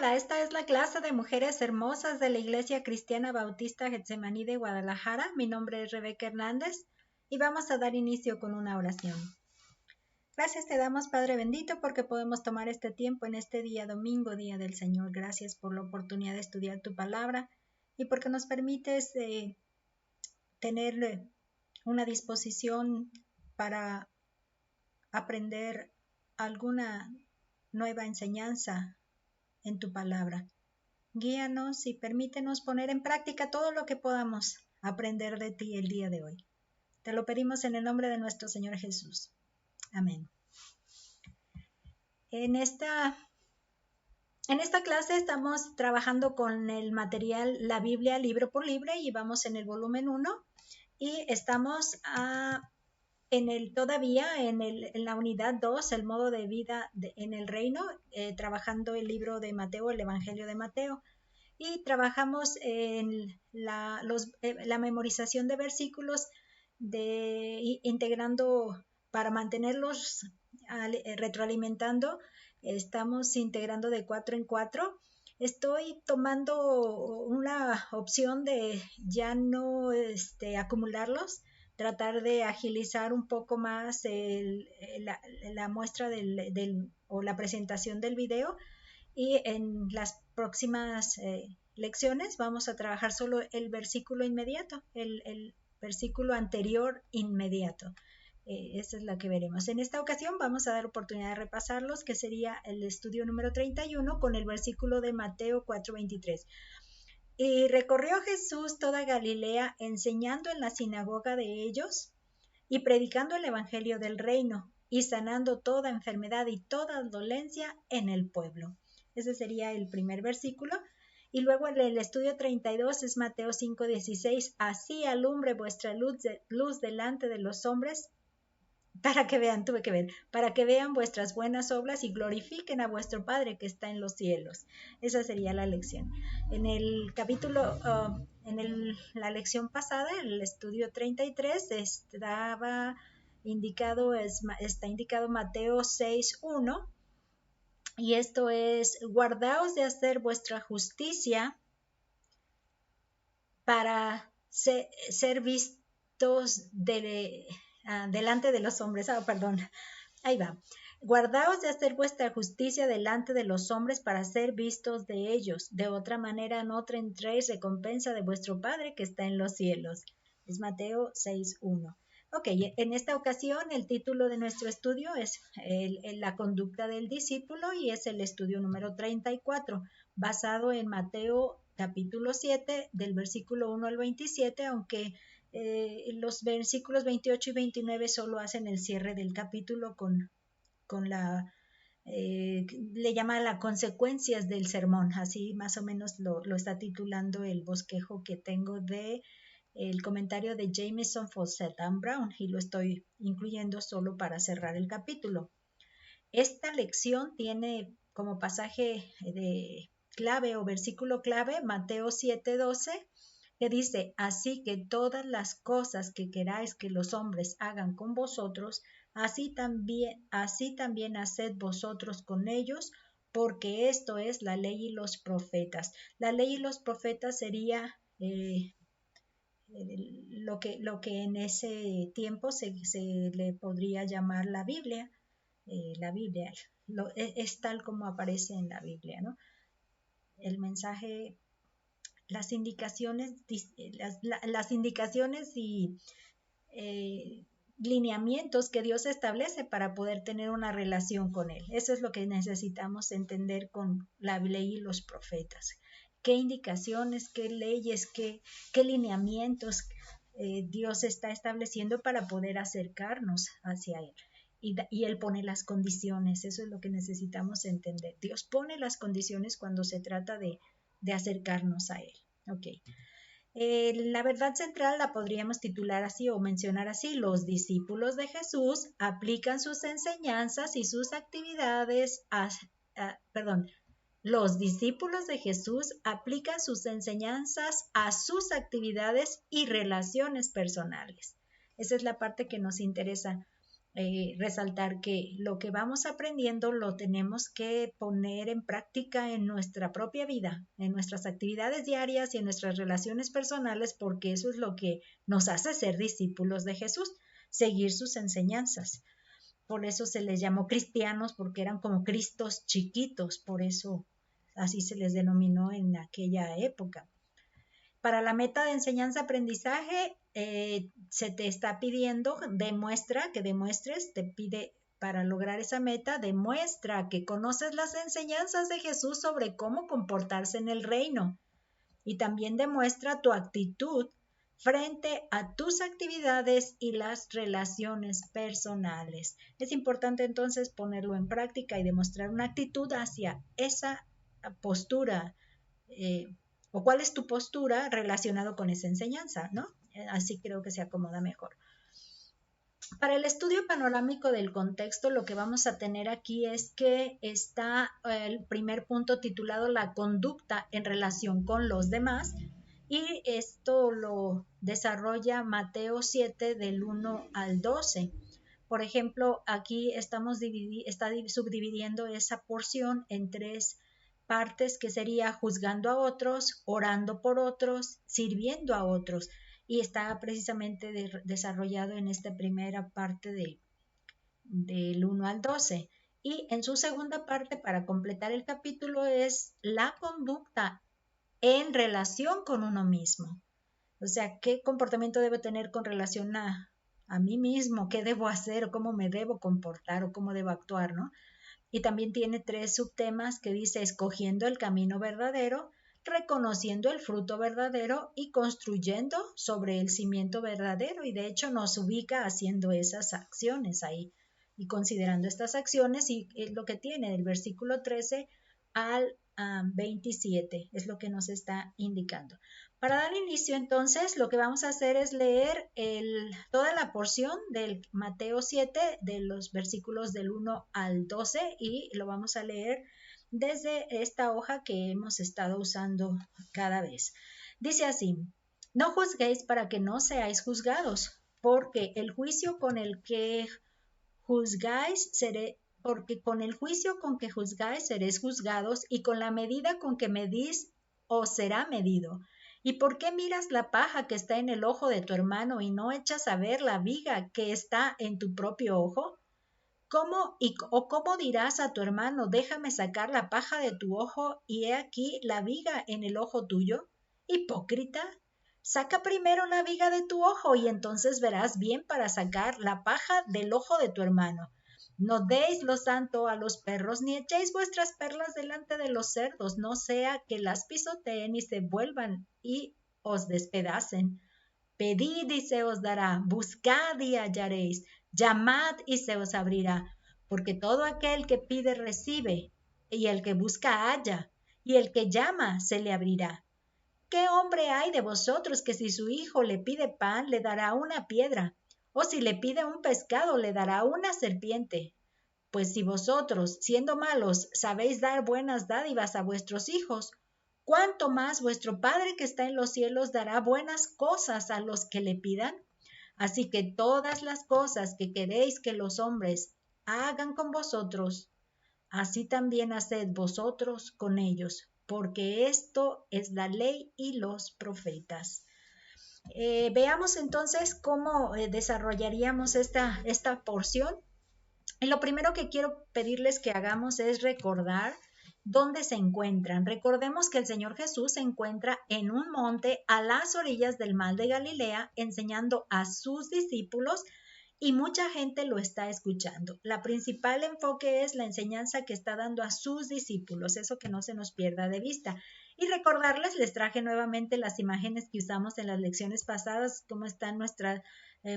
Hola, esta es la clase de mujeres hermosas de la Iglesia Cristiana Bautista Getsemaní de Guadalajara. Mi nombre es Rebeca Hernández y vamos a dar inicio con una oración. Gracias te damos, Padre bendito, porque podemos tomar este tiempo en este día domingo, día del Señor. Gracias por la oportunidad de estudiar tu palabra y porque nos permites tener una disposición para aprender alguna nueva enseñanza en tu palabra. Guíanos y permítenos poner en práctica todo lo que podamos aprender de ti el día de hoy. Te lo pedimos en el nombre de nuestro Señor Jesús. Amén. En esta clase estamos trabajando con el material La Biblia libro por libro y vamos en el volumen 1 y estamos todavía en la unidad 2, el modo de vida en el reino, trabajando el libro de Mateo, el Evangelio de Mateo. Y trabajamos en la memorización de versículos, integrando para mantenerlos retroalimentando. Estamos integrando de 4 en 4. Estoy tomando una opción de ya no acumularlos, tratar de agilizar un poco más la muestra o la presentación del video. Y en las próximas lecciones vamos a trabajar solo el versículo inmediato, el versículo anterior inmediato. Esa es la que veremos. En esta ocasión vamos a dar oportunidad de repasarlos, que sería el estudio número 31 con el versículo de Mateo 4:23. Y recorrió Jesús toda Galilea, enseñando en la sinagoga de ellos y predicando el evangelio del reino y sanando toda enfermedad y toda dolencia en el pueblo. Ese sería el primer versículo. Y luego en el estudio 32 es Mateo 5:16. Así alumbre vuestra luz delante de los hombres para que vean vuestras buenas obras y glorifiquen a vuestro Padre que está en los cielos. Esa sería la lección. En el capítulo, la lección pasada, el estudio 33, está indicado Mateo 6:1, y esto es: guardaos de hacer vuestra justicia para ser vistos delante de los hombres. Ahí va. Guardaos de hacer vuestra justicia delante de los hombres para ser vistos de ellos. De otra manera no tendréis recompensa de vuestro Padre que está en los cielos. Es Mateo 6:1. Ok, en esta ocasión el título de nuestro estudio es la conducta del discípulo y es el estudio número 34, basado en Mateo capítulo 7, del versículo 1 al 27, aunque los versículos 28 y 29 solo hacen el cierre del capítulo con le llama las consecuencias del sermón. Así más o menos lo está titulando el bosquejo que tengo de el comentario de Jameson, Fawcett and Brown, y lo estoy incluyendo solo para cerrar el capítulo. Esta lección tiene como pasaje de clave o versículo clave Mateo 7:12, que dice: así que todas las cosas que queráis que los hombres hagan con vosotros, así también haced vosotros con ellos, porque esto es la ley y los profetas. La ley y los profetas sería lo que en ese tiempo se le podría llamar la Biblia. La Biblia es tal como aparece en la Biblia, ¿no? El mensaje, las indicaciones y lineamientos que Dios establece para poder tener una relación con Él. Eso es lo que necesitamos entender con la ley y los profetas. ¿Qué indicaciones, qué leyes, qué lineamientos Dios está estableciendo para poder acercarnos hacia Él? Y Él pone las condiciones. Eso es lo que necesitamos entender. Dios pone las condiciones cuando se trata de acercarnos a Él. Ok. La verdad central la podríamos titular así o mencionar así: los discípulos de Jesús aplican sus enseñanzas y sus actividades los discípulos de Jesús aplican sus enseñanzas a sus actividades y relaciones personales. Esa es la parte que nos interesa. resaltar que lo que vamos aprendiendo lo tenemos que poner en práctica en nuestra propia vida, en nuestras actividades diarias y en nuestras relaciones personales, porque eso es lo que nos hace ser discípulos de Jesús, seguir sus enseñanzas. Por eso se les llamó cristianos, porque eran como Cristos chiquitos, por eso así se les denominó en aquella época. Para la meta de enseñanza-aprendizaje, se te está pidiendo, que demuestres, te pide para lograr esa meta, demuestra que conoces las enseñanzas de Jesús sobre cómo comportarse en el reino. Y también demuestra tu actitud frente a tus actividades y las relaciones personales. Es importante entonces ponerlo en práctica y demostrar una actitud hacia esa postura, o cuál es tu postura relacionado con esa enseñanza, ¿no? Así creo que se acomoda mejor. Para el estudio panorámico del contexto, lo que vamos a tener aquí es que está el primer punto titulado la conducta en relación con los demás, y esto lo desarrolla Mateo 7 del 1 al 12. Por ejemplo, aquí está subdividiendo esa porción en tres partes, que sería juzgando a otros, orando por otros, sirviendo a otros, y está precisamente desarrollado en esta primera parte del 1 al 12. Y en su segunda parte, para completar el capítulo, es la conducta en relación con uno mismo. O sea, ¿qué comportamiento debo tener con relación a mí mismo? ¿Qué debo hacer? ¿O cómo me debo comportar? ¿O cómo debo actuar? ¿No? Y también tiene tres subtemas que dice escogiendo el camino verdadero, reconociendo el fruto verdadero y construyendo sobre el cimiento verdadero. Y de hecho nos ubica haciendo esas acciones ahí y considerando estas acciones, y es lo que tiene del versículo 13 al 27, es lo que nos está indicando. Para dar inicio entonces, lo que vamos a hacer es leer toda la porción del Mateo 7, de los versículos del 1 al 12, y lo vamos a leer desde esta hoja que hemos estado usando cada vez. Dice así: no juzguéis para que no seáis juzgados, porque el juicio con el que juzgáis porque con el juicio con que juzgáis seréis juzgados, y con la medida con que medís os será medido. ¿Y por qué miras la paja que está en el ojo de tu hermano y no echas a ver la viga que está en tu propio ojo? ¿Cómo dirás a tu hermano, déjame sacar la paja de tu ojo y he aquí la viga en el ojo tuyo? Hipócrita, saca primero la viga de tu ojo y entonces verás bien para sacar la paja del ojo de tu hermano. No deis lo santo a los perros, ni echéis vuestras perlas delante de los cerdos, no sea que las pisoteen y se vuelvan y os despedacen. Pedid y se os dará, buscad y hallaréis, llamad y se os abrirá, porque todo aquel que pide recibe, y el que busca halla, y el que llama se le abrirá. ¿Qué hombre hay de vosotros que si su hijo le pide pan le dará una piedra? ¿O si le pide un pescado le dará una serpiente? Pues si vosotros, siendo malos, sabéis dar buenas dádivas a vuestros hijos, ¿cuánto más vuestro Padre que está en los cielos dará buenas cosas a los que le pidan? Así que todas las cosas que queréis que los hombres hagan con vosotros, así también haced vosotros con ellos, porque esto es la ley y los profetas. Veamos entonces cómo desarrollaríamos esta porción. Y lo primero que quiero pedirles que hagamos es recordar dónde se encuentran. Recordemos que el Señor Jesús se encuentra en un monte a las orillas del mar de Galilea enseñando a sus discípulos, y mucha gente lo está escuchando. La principal enfoque es la enseñanza que está dando a sus discípulos, eso que no se nos pierda de vista. Y recordarles, les traje nuevamente las imágenes que usamos en las lecciones pasadas, cómo están nuestras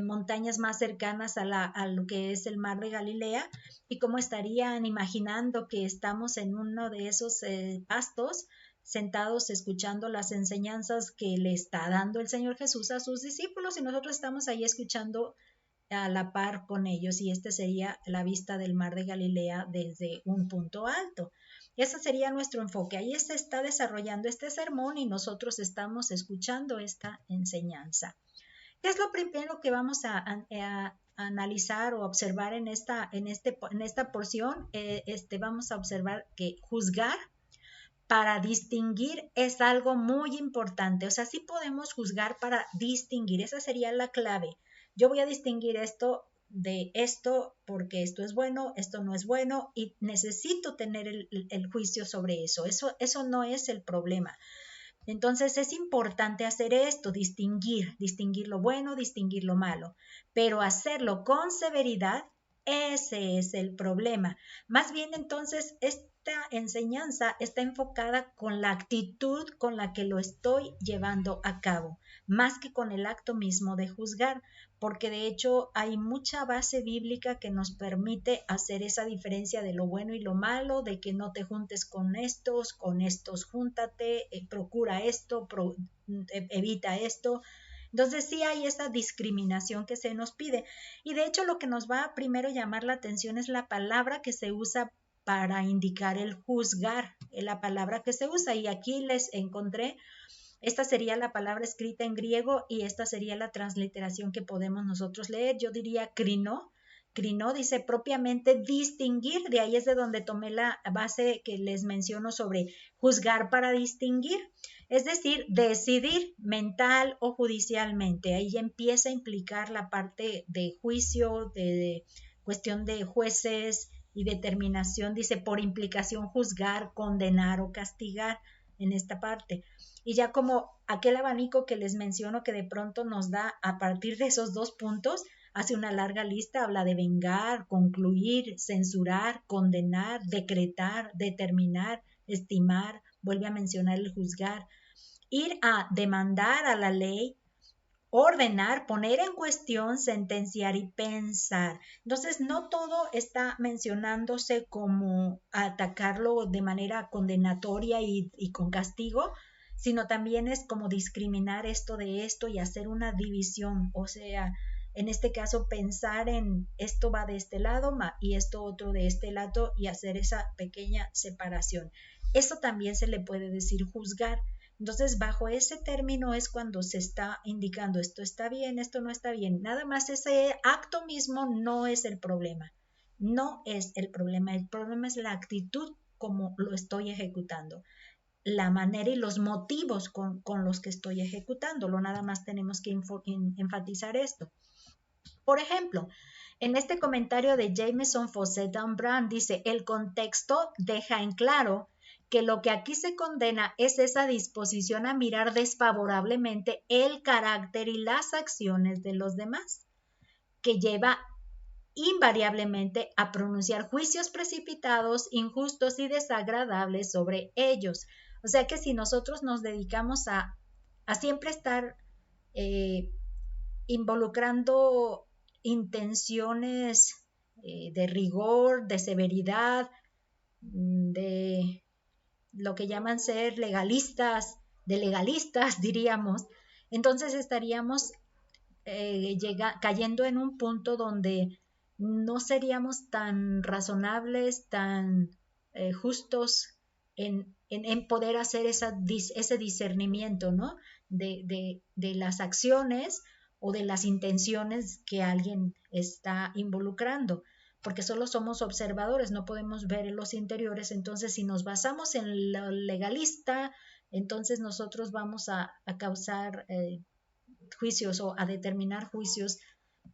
montañas más cercanas a lo que es el mar de Galilea, y cómo estarían imaginando que estamos en uno de esos pastos, sentados escuchando las enseñanzas que le está dando el Señor Jesús a sus discípulos, y nosotros estamos ahí escuchando a la par con ellos, y esta sería la vista del mar de Galilea desde un punto alto. Ese sería nuestro enfoque. Ahí se está desarrollando este sermón y nosotros estamos escuchando esta enseñanza. ¿Qué es lo primero que vamos a analizar o observar en esta porción, vamos a observar que juzgar para distinguir es algo muy importante. O sea, sí podemos juzgar para distinguir. Esa sería la clave. Yo voy a distinguir esto de esto porque esto es bueno, esto no es bueno y necesito tener el juicio sobre eso. Eso no es el problema. Entonces es importante hacer esto, distinguir lo bueno, distinguir lo malo, pero hacerlo con severidad, ese es el problema. Más bien entonces esta enseñanza está enfocada con la actitud con la que lo estoy llevando a cabo, más que con el acto mismo de juzgar, porque de hecho hay mucha base bíblica que nos permite hacer esa diferencia de lo bueno y lo malo, de que no te juntes con estos júntate, procura esto, evita esto. Entonces sí hay esa discriminación que se nos pide. Y de hecho lo que nos va a primero llamar la atención es la palabra que se usa para indicar el juzgar, la palabra que se usa. Y aquí les encontré, esta sería la palabra escrita en griego y esta sería la transliteración que podemos nosotros leer. Yo diría krino. Krino dice propiamente distinguir, de ahí es de donde tomé la base que les menciono sobre juzgar para distinguir, es decir, decidir mental o judicialmente. Ahí empieza a implicar la parte de juicio, de cuestión de jueces y determinación, dice por implicación juzgar, condenar o castigar en esta parte. Y ya como aquel abanico que les menciono que de pronto nos da a partir de esos dos puntos, hace una larga lista, habla de vengar, concluir, censurar, condenar, decretar, determinar, estimar, vuelve a mencionar el juzgar, ir a demandar a la ley, ordenar, poner en cuestión, sentenciar y pensar. Entonces, no todo está mencionándose como atacarlo de manera condenatoria y con castigo, sino también es como discriminar esto de esto y hacer una división, o sea, en este caso pensar en esto va de este lado y esto otro de este lado y hacer esa pequeña separación. Eso también se le puede decir juzgar. Entonces, bajo ese término es cuando se está indicando esto está bien, esto no está bien. Nada más ese acto mismo no es el problema. No es el problema es la actitud como lo estoy ejecutando, la manera y los motivos con los que estoy ejecutándolo. Nada más tenemos que enfatizar esto. Por ejemplo, en este comentario de Jameson Fawcett Brand dice, el contexto deja en claro que lo que aquí se condena es esa disposición a mirar desfavorablemente el carácter y las acciones de los demás, que lleva invariablemente a pronunciar juicios precipitados, injustos y desagradables sobre ellos. O sea que si nosotros nos dedicamos a siempre estar involucrando intenciones de rigor, de severidad, de lo que llaman ser legalistas, de legalistas diríamos, entonces estaríamos cayendo en un punto donde no seríamos tan razonables, tan justos en poder hacer ese discernimiento, ¿no? De las acciones o de las intenciones que alguien está involucrando, porque solo somos observadores, no podemos ver los interiores. Entonces, si nos basamos en lo legalista, entonces nosotros vamos a causar juicios o a determinar juicios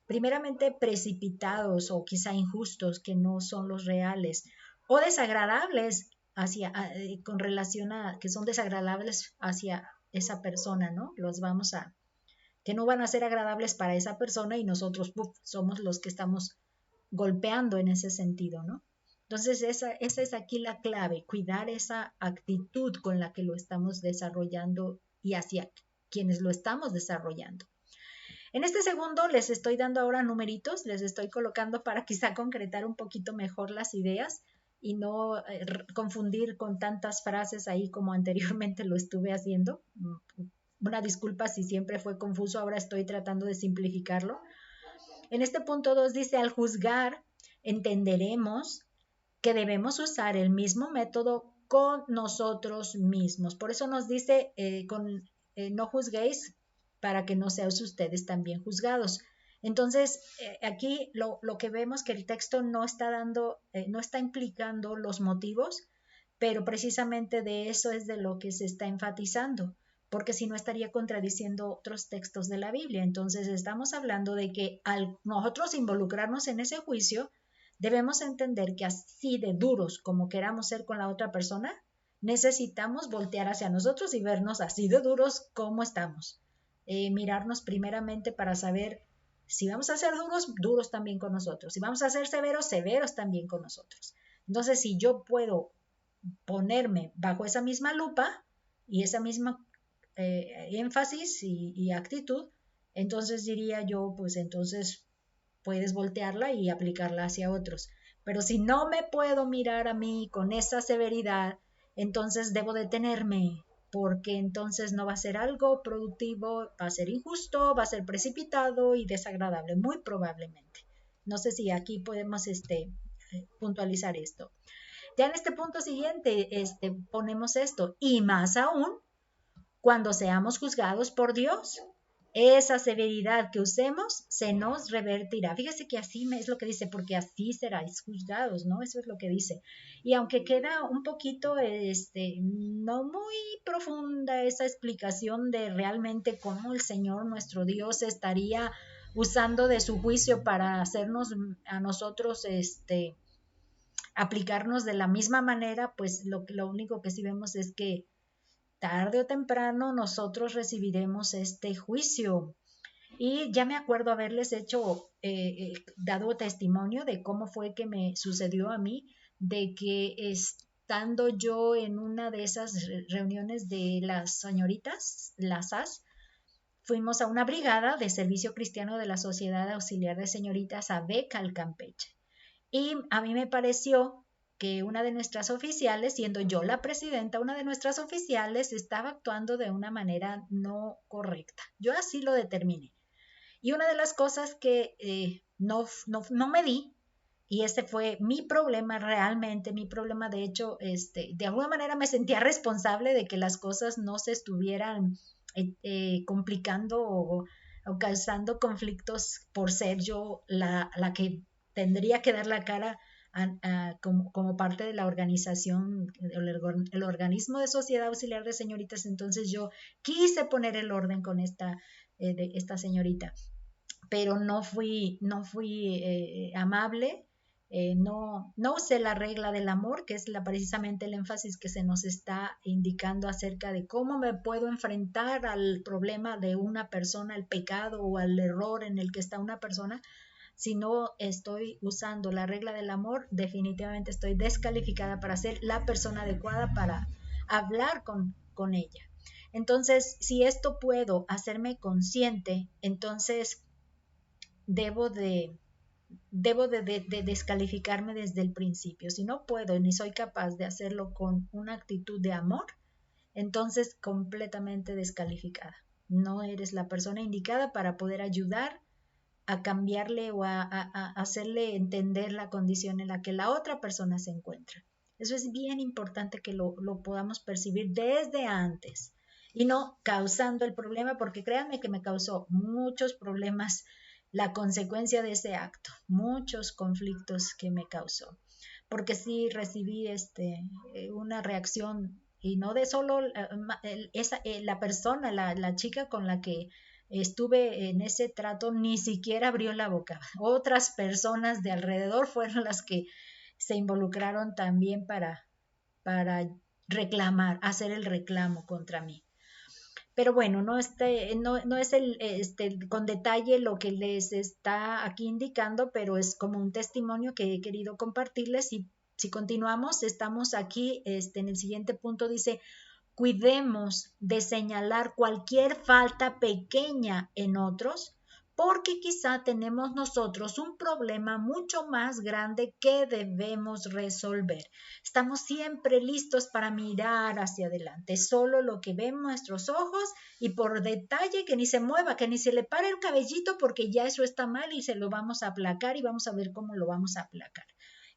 primeramente precipitados o quizá injustos, que no son los reales, o desagradables con relación a que son desagradables hacia esa persona, ¿no? Que no van a ser agradables para esa persona y nosotros somos los que estamos golpeando en ese sentido, ¿no? Entonces esa es aquí la clave, cuidar esa actitud con la que lo estamos desarrollando y hacia quienes lo estamos desarrollando. En este segundo les estoy dando ahora numeritos, les estoy colocando para quizá concretar un poquito mejor las ideas y no confundir con tantas frases ahí como anteriormente lo estuve haciendo. Una disculpa si siempre fue confuso, ahora estoy tratando de simplificarlo. En este punto 2 dice, al juzgar, entenderemos que debemos usar el mismo método con nosotros mismos. Por eso nos dice, no juzguéis para que no seáis ustedes también juzgados. Entonces, aquí lo que vemos que el texto no está dando, no está implicando los motivos, pero precisamente de eso es de lo que se está enfatizando, porque si no estaría contradiciendo otros textos de la Biblia. Entonces, estamos hablando de que al nosotros involucrarnos en ese juicio, debemos entender que así de duros como queramos ser con la otra persona, necesitamos voltear hacia nosotros y vernos así de duros como estamos. Mirarnos primeramente para saber si vamos a ser duros, duros también con nosotros. Si vamos a ser severos, severos también con nosotros. Entonces, si yo puedo ponerme bajo esa misma lupa y esa misma énfasis y actitud, entonces diría yo, pues entonces puedes voltearla y aplicarla hacia otros. Pero si no me puedo mirar a mí con esa severidad, entonces debo detenerme, porque entonces no va a ser algo productivo, va a ser injusto, va a ser precipitado y desagradable, muy probablemente. No sé si aquí podemos puntualizar esto. Ya en este punto siguiente ponemos esto, y más aún cuando seamos juzgados por Dios. Esa severidad que usemos se nos revertirá. Fíjese que así es lo que dice, porque así seráis juzgados, ¿no? Eso es lo que dice. Y aunque queda un poquito, no muy profunda esa explicación de realmente cómo el Señor nuestro Dios estaría usando de su juicio para hacernos a nosotros, aplicarnos de la misma manera, pues lo único que sí vemos es que tarde o temprano nosotros recibiremos este juicio. Y ya me acuerdo haberles dado testimonio de cómo fue que me sucedió a mí, de que estando yo en una de esas reuniones de las señoritas, las SAS, fuimos a una brigada de servicio cristiano de la Sociedad Auxiliar de Señoritas ABECAL Campeche. Y a mí me pareció que una de nuestras oficiales, siendo yo la presidenta, una de nuestras oficiales estaba actuando de una manera no correcta. Yo así lo determiné. Y una de las cosas que no me di, y ese fue mi problema realmente, mi problema de hecho, de alguna manera me sentía responsable de que las cosas no se estuvieran complicando o causando conflictos por ser yo la que tendría que dar la cara como parte de la organización, el organismo de sociedad auxiliar de señoritas. Entonces yo quise poner el orden con de esta señorita, pero no fui amable, no usé la regla del amor, que es precisamente el énfasis que se nos está indicando acerca de cómo me puedo enfrentar al problema de una persona, al pecado o al error en el que está una persona. Si no estoy usando la regla del amor, definitivamente estoy descalificada para ser la persona adecuada para hablar con ella. Entonces, si esto puedo hacerme consciente, entonces debo de descalificarme desde el principio. Si no puedo ni soy capaz de hacerlo con una actitud de amor, entonces completamente descalificada. No eres la persona indicada para poder ayudar a cambiarle o a hacerle entender la condición en la que la otra persona se encuentra. Eso es bien importante que lo podamos percibir desde antes y no causando el problema, porque créanme que me causó muchos problemas la consecuencia de ese acto, muchos conflictos que me causó, porque sí recibí una reacción y no de solo la persona, la chica con la que estuve en ese trato, ni siquiera abrió la boca. Otras personas de alrededor fueron las que se involucraron también para reclamar, hacer el reclamo contra mí. Pero bueno, no es con detalle lo que les está aquí indicando, pero es como un testimonio que he querido compartirles. Y si continuamos, estamos aquí en el siguiente punto, dice: cuidemos de señalar cualquier falta pequeña en otros, porque quizá tenemos nosotros un problema mucho más grande que debemos resolver. Estamos siempre listos para mirar hacia adelante, solo lo que ven nuestros ojos, y por detalle que ni se mueva, que ni se le pare el cabellito, porque ya eso está mal y se lo vamos a aplacar y vamos a ver cómo lo vamos a aplacar.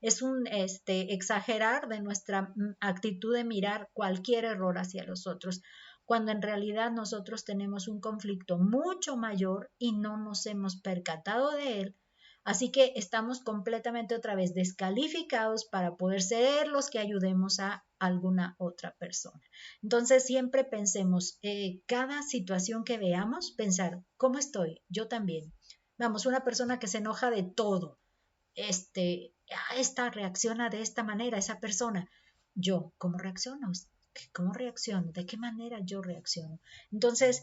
Es un exagerar de nuestra actitud de mirar cualquier error hacia los otros. cuando en realidad nosotros tenemos un conflicto mucho mayor y no nos hemos percatado de él. Así que estamos completamente otra vez descalificados para poder ser los que ayudemos a alguna otra persona. Entonces siempre pensemos, cada situación que veamos, pensar, ¿cómo estoy? Yo también. Vamos, una persona que se enoja de todo, esta reacciona de esta manera, esa persona. Yo, ¿cómo reacciono? ¿Cómo reacciono? ¿De qué manera yo reacciono? Entonces,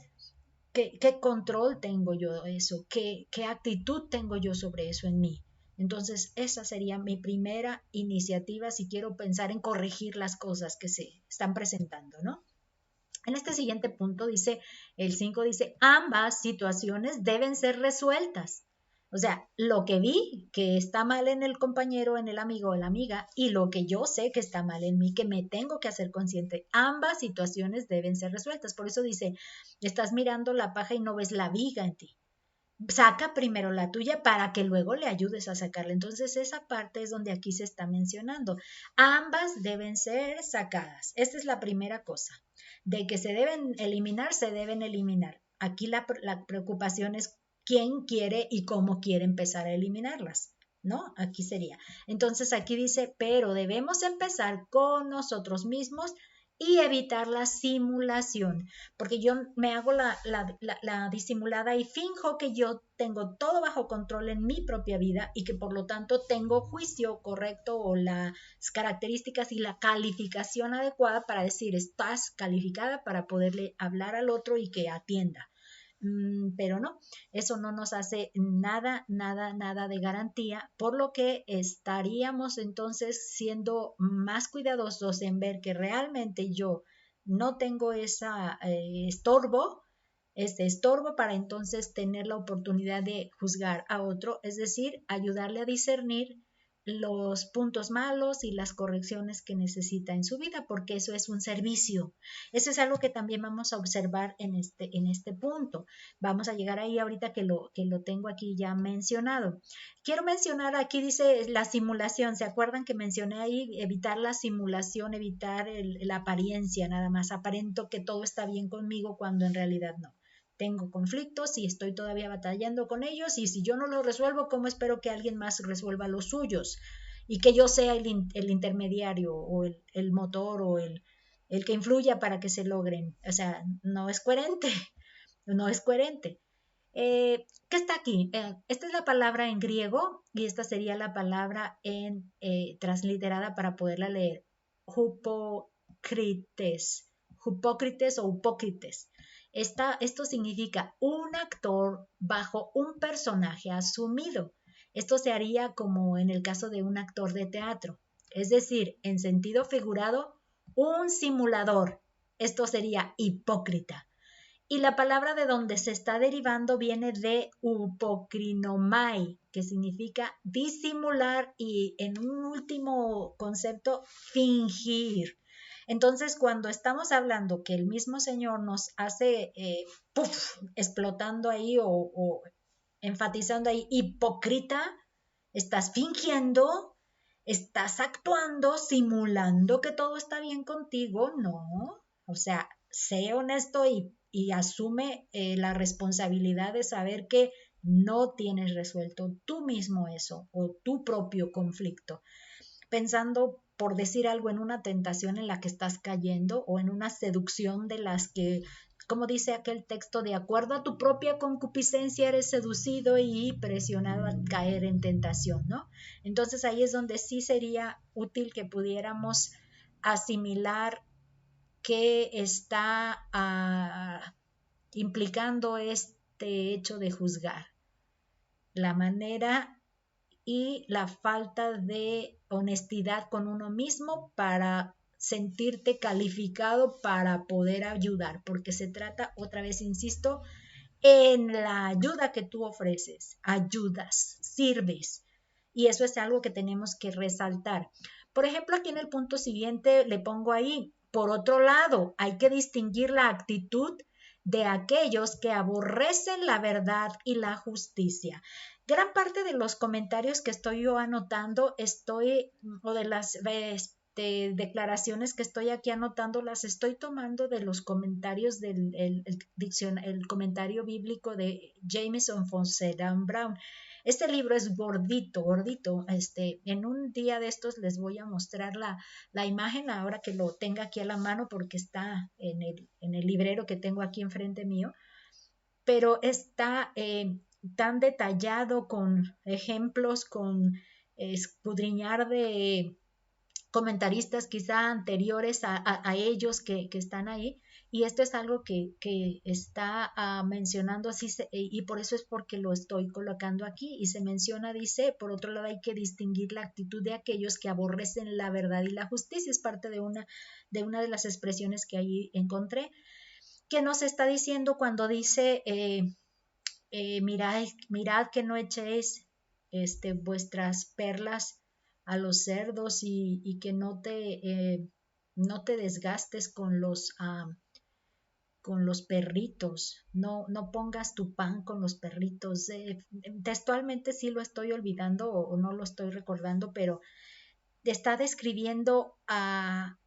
¿qué control tengo yo de eso? ¿Qué actitud tengo yo sobre eso en mí? Entonces, esa sería mi primera iniciativa si quiero pensar en corregir las cosas que se están presentando, ¿no? En este siguiente punto dice, el 5 dice, ambas situaciones deben ser resueltas. O sea, lo que vi que está mal en el compañero, en el amigo o la amiga, y lo que yo sé que está mal en mí, que me tengo que hacer consciente, ambas situaciones deben ser resueltas. Por eso dice, estás mirando la paja y no ves la viga en ti. Saca primero la tuya para que luego le ayudes a sacarla. Entonces esa parte es donde aquí se está mencionando. Ambas deben ser sacadas. Esta es la primera cosa. De que se deben eliminar, se deben eliminar. Aquí la preocupación es quién quiere y cómo quiere empezar a eliminarlas, ¿no? Aquí sería. Entonces aquí dice, pero debemos empezar con nosotros mismos y evitar la simulación, porque yo me hago la disimulada y finjo que yo tengo todo bajo control en mi propia vida y que por lo tanto tengo juicio correcto o las características y la calificación adecuada para decir estás calificada para poderle hablar al otro y que atienda. Pero no, eso no nos hace nada de garantía, por lo que estaríamos entonces siendo más cuidadosos en ver que realmente yo no tengo ese estorbo para entonces tener la oportunidad de juzgar a otro, es decir, ayudarle a discernir los puntos malos y las correcciones que necesita en su vida, porque eso es un servicio. Eso es algo que también vamos a observar en este punto. Vamos a llegar ahí ahorita que lo tengo aquí ya mencionado. Quiero mencionar, aquí dice la simulación, ¿se acuerdan que mencioné ahí evitar la simulación, evitar la apariencia, nada más aparento que todo está bien conmigo cuando en realidad no? Tengo conflictos y estoy todavía batallando con ellos y si yo no los resuelvo, ¿cómo espero que alguien más resuelva los suyos? Y que yo sea el intermediario o el motor o el que influya para que se logren. O sea, no es coherente, no es coherente. ¿Qué está aquí? Esta es la palabra en griego y esta sería la palabra en transliterada para poderla leer. Hipócrites o hipócrites. Esto significa un actor bajo un personaje asumido. Esto se haría como en el caso de un actor de teatro. Es decir, en sentido figurado, un simulador. Esto sería hipócrita. Y la palabra de donde se está derivando viene de upocrinomai, que significa disimular y en un último concepto, fingir. Entonces, cuando estamos hablando que el mismo Señor nos hace explotando ahí o enfatizando ahí, hipócrita, estás fingiendo, estás actuando, simulando que todo está bien contigo, no. O sea, sé honesto y asume la responsabilidad de saber que no tienes resuelto tú mismo eso o tu propio conflicto. Pensando, por decir algo, en una tentación en la que estás cayendo o en una seducción de las que, como dice aquel texto, de acuerdo a tu propia concupiscencia eres seducido y presionado a caer en tentación, ¿no? Entonces ahí es donde sí sería útil que pudiéramos asimilar qué está implicando este hecho de juzgar. La manera y la falta de honestidad con uno mismo para sentirte calificado para poder ayudar, porque se trata, otra vez insisto, en la ayuda que tú ofreces, ayudas, sirves, y eso es algo que tenemos que resaltar. Por ejemplo, aquí en el punto siguiente le pongo ahí, por otro lado, hay que distinguir la actitud de aquellos que aborrecen la verdad y la justicia. Gran parte de los comentarios que estoy yo anotando o de las declaraciones que estoy aquí anotando las estoy tomando de los comentarios del el comentario bíblico de Jameson Fonseca Brown. Este libro es gordito, gordito. En un día de estos les voy a mostrar la imagen ahora que lo tenga aquí a la mano porque está en el librero que tengo aquí enfrente mío, pero está tan detallado con ejemplos, con escudriñar de comentaristas quizá anteriores a ellos que están ahí, y esto es algo que está mencionando así, y por eso es porque lo estoy colocando aquí, y se menciona, dice, por otro lado hay que distinguir la actitud de aquellos que aborrecen la verdad y la justicia, es parte de una de las expresiones que ahí encontré, que nos está diciendo cuando dice, mirad que no echéis vuestras perlas a los cerdos y que no te desgastes con los perritos, no pongas tu pan con los perritos. Textualmente sí lo estoy olvidando o no lo estoy recordando, pero está describiendo a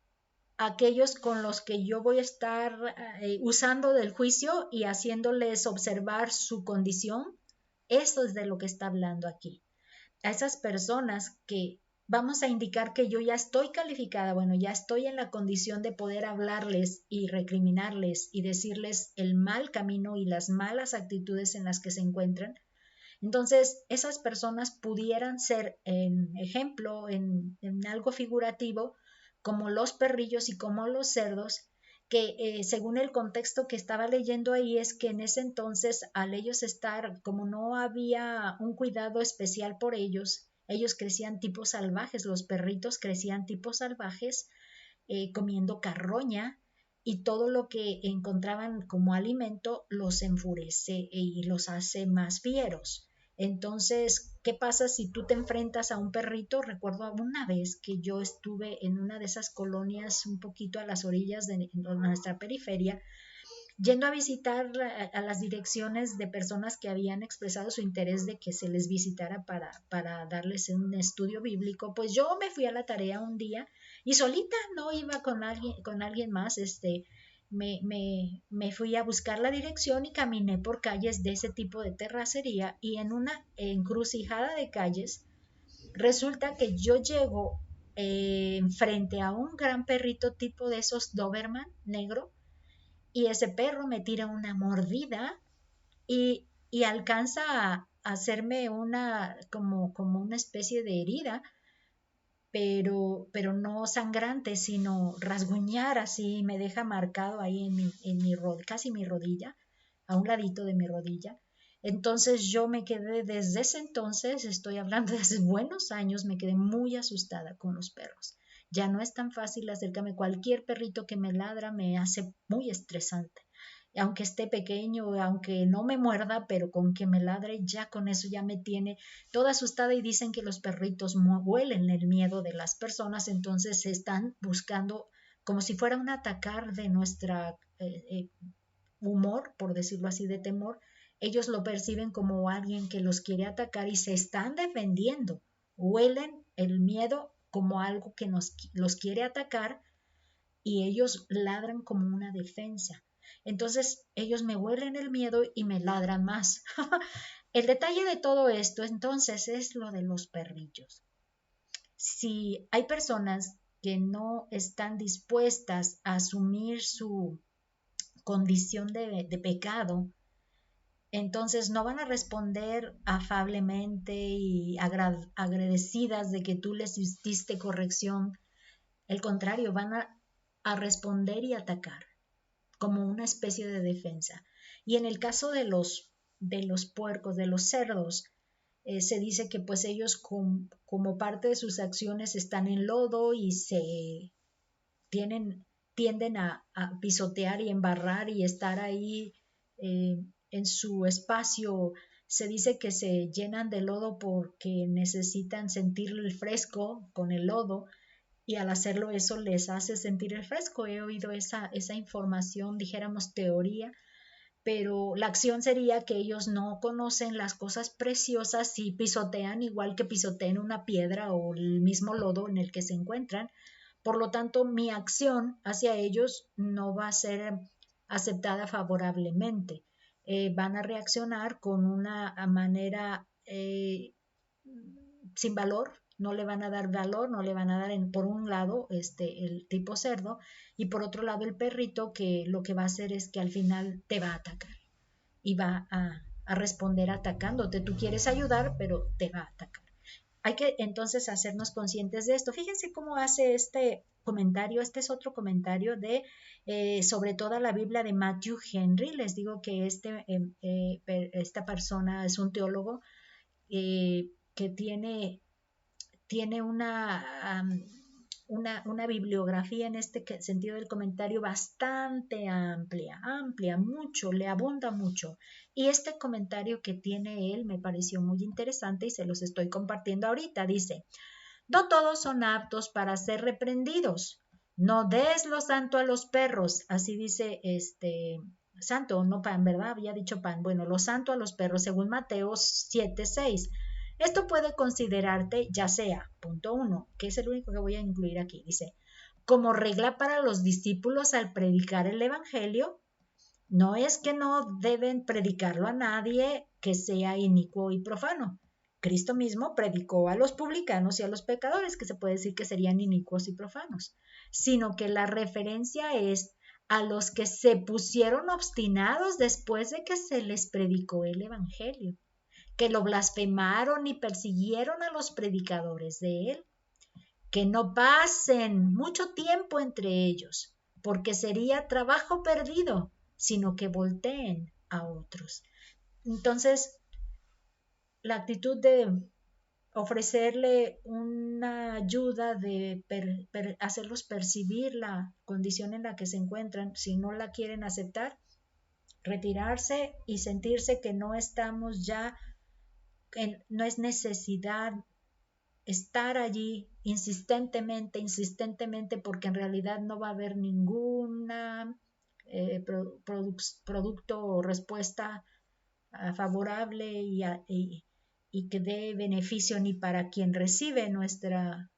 aquellos con los que yo voy a estar usando del juicio y haciéndoles observar su condición. Eso es de lo que está hablando aquí. A esas personas que vamos a indicar que yo ya estoy calificada, bueno, ya estoy en la condición de poder hablarles y recriminarles y decirles el mal camino y las malas actitudes en las que se encuentran. Entonces, esas personas pudieran ser, en ejemplo, en algo figurativo, como los perrillos y como los cerdos, que según el contexto que estaba leyendo ahí es que en ese entonces, al ellos estar, como no había un cuidado especial por ellos crecían tipos salvajes, los perritos crecían tipos salvajes, comiendo carroña, y todo lo que encontraban como alimento los enfurece y los hace más fieros. Entonces, ¿qué pasa si tú te enfrentas a un perrito? Recuerdo una vez que yo estuve en una de esas colonias un poquito a las orillas de nuestra periferia, yendo a visitar a las direcciones de personas que habían expresado su interés de que se les visitara para darles un estudio bíblico. Pues yo me fui a la tarea un día y solita, no iba con alguien más, me fui a buscar la dirección y caminé por calles de ese tipo de terracería, y en una encrucijada de calles resulta que yo llego frente a un gran perrito tipo de esos Doberman negro, y ese perro me tira una mordida y alcanza a hacerme como una especie de herida, pero no sangrante, sino rasguñar así, me deja marcado ahí casi mi rodilla, a un ladito de mi rodilla. Entonces yo me quedé, desde ese entonces, estoy hablando de hace buenos años, me quedé muy asustada con los perros. Ya no es tan fácil acercarme. Cualquier perrito que me ladra me hace muy estresante. Aunque esté pequeño, aunque no me muerda, pero con que me ladre, ya con eso ya me tiene toda asustada, y dicen que los perritos huelen el miedo de las personas, entonces se están buscando como si fuera un atacar de nuestra humor, por decirlo así, de temor. Ellos lo perciben como alguien que los quiere atacar y se están defendiendo. Huelen el miedo como algo que los quiere atacar, y ellos ladran como una defensa. Entonces ellos me huelen el miedo y me ladran más. El detalle de todo esto entonces es lo de los perrillos. Si hay personas que no están dispuestas a asumir su condición de pecado, entonces no van a responder afablemente y agradecidas de que tú les diste corrección. El contrario, van a responder y atacar como una especie de defensa. Y en el caso de los puercos, de los cerdos, se dice que pues ellos como parte de sus acciones están en lodo y tienden a pisotear y embarrar y estar ahí en su espacio. Se dice que se llenan de lodo porque necesitan sentir el fresco con el lodo, y al hacerlo eso les hace sentir el fresco. He oído esa información, dijéramos teoría, pero la acción sería que ellos no conocen las cosas preciosas y pisotean igual que pisotean una piedra o el mismo lodo en el que se encuentran, Por lo tanto, mi acción hacia ellos no va a ser aceptada favorablemente. Van a reaccionar con una manera sin valor, no le van a dar valor, no le van a dar por un lado el tipo cerdo y por otro lado el perrito, que lo que va a hacer es que al final te va a atacar y va a responder atacándote. Tú quieres ayudar, pero te va a atacar. Hay que entonces hacernos conscientes de esto. Fíjense cómo hace este comentario. Este es otro comentario de sobre toda la Biblia de Matthew Henry. Les digo que esta persona es un teólogo que tiene una bibliografía en este sentido del comentario bastante amplia, mucho, le abunda mucho. Y este comentario que tiene él me pareció muy interesante y se los estoy compartiendo ahorita. Dice: no todos son aptos para ser reprendidos. No des lo santo a los perros. Así dice santo, no pan, ¿verdad? Había dicho pan. Bueno, lo santo a los perros, según Mateo 7:6. Esto puede considerarte ya sea, punto 1, que es el único que voy a incluir aquí, dice, como regla para los discípulos al predicar el evangelio. No es que no deben predicarlo a nadie que sea inicuo y profano. Cristo mismo predicó a los publicanos y a los pecadores, que se puede decir que serían inicuos y profanos, sino que la referencia es a los que se pusieron obstinados después de que se les predicó el evangelio, que lo blasfemaron y persiguieron a los predicadores de él, que no pasen mucho tiempo entre ellos, porque sería trabajo perdido, sino que volteen a otros. Entonces, la actitud de ofrecerle una ayuda, de hacerlos percibir la condición en la que se encuentran, si no la quieren aceptar, retirarse y sentirse que no estamos ya, no es necesidad estar allí insistentemente, porque en realidad no va a haber ninguna producto o respuesta favorable y que dé beneficio ni para quien recibe nuestra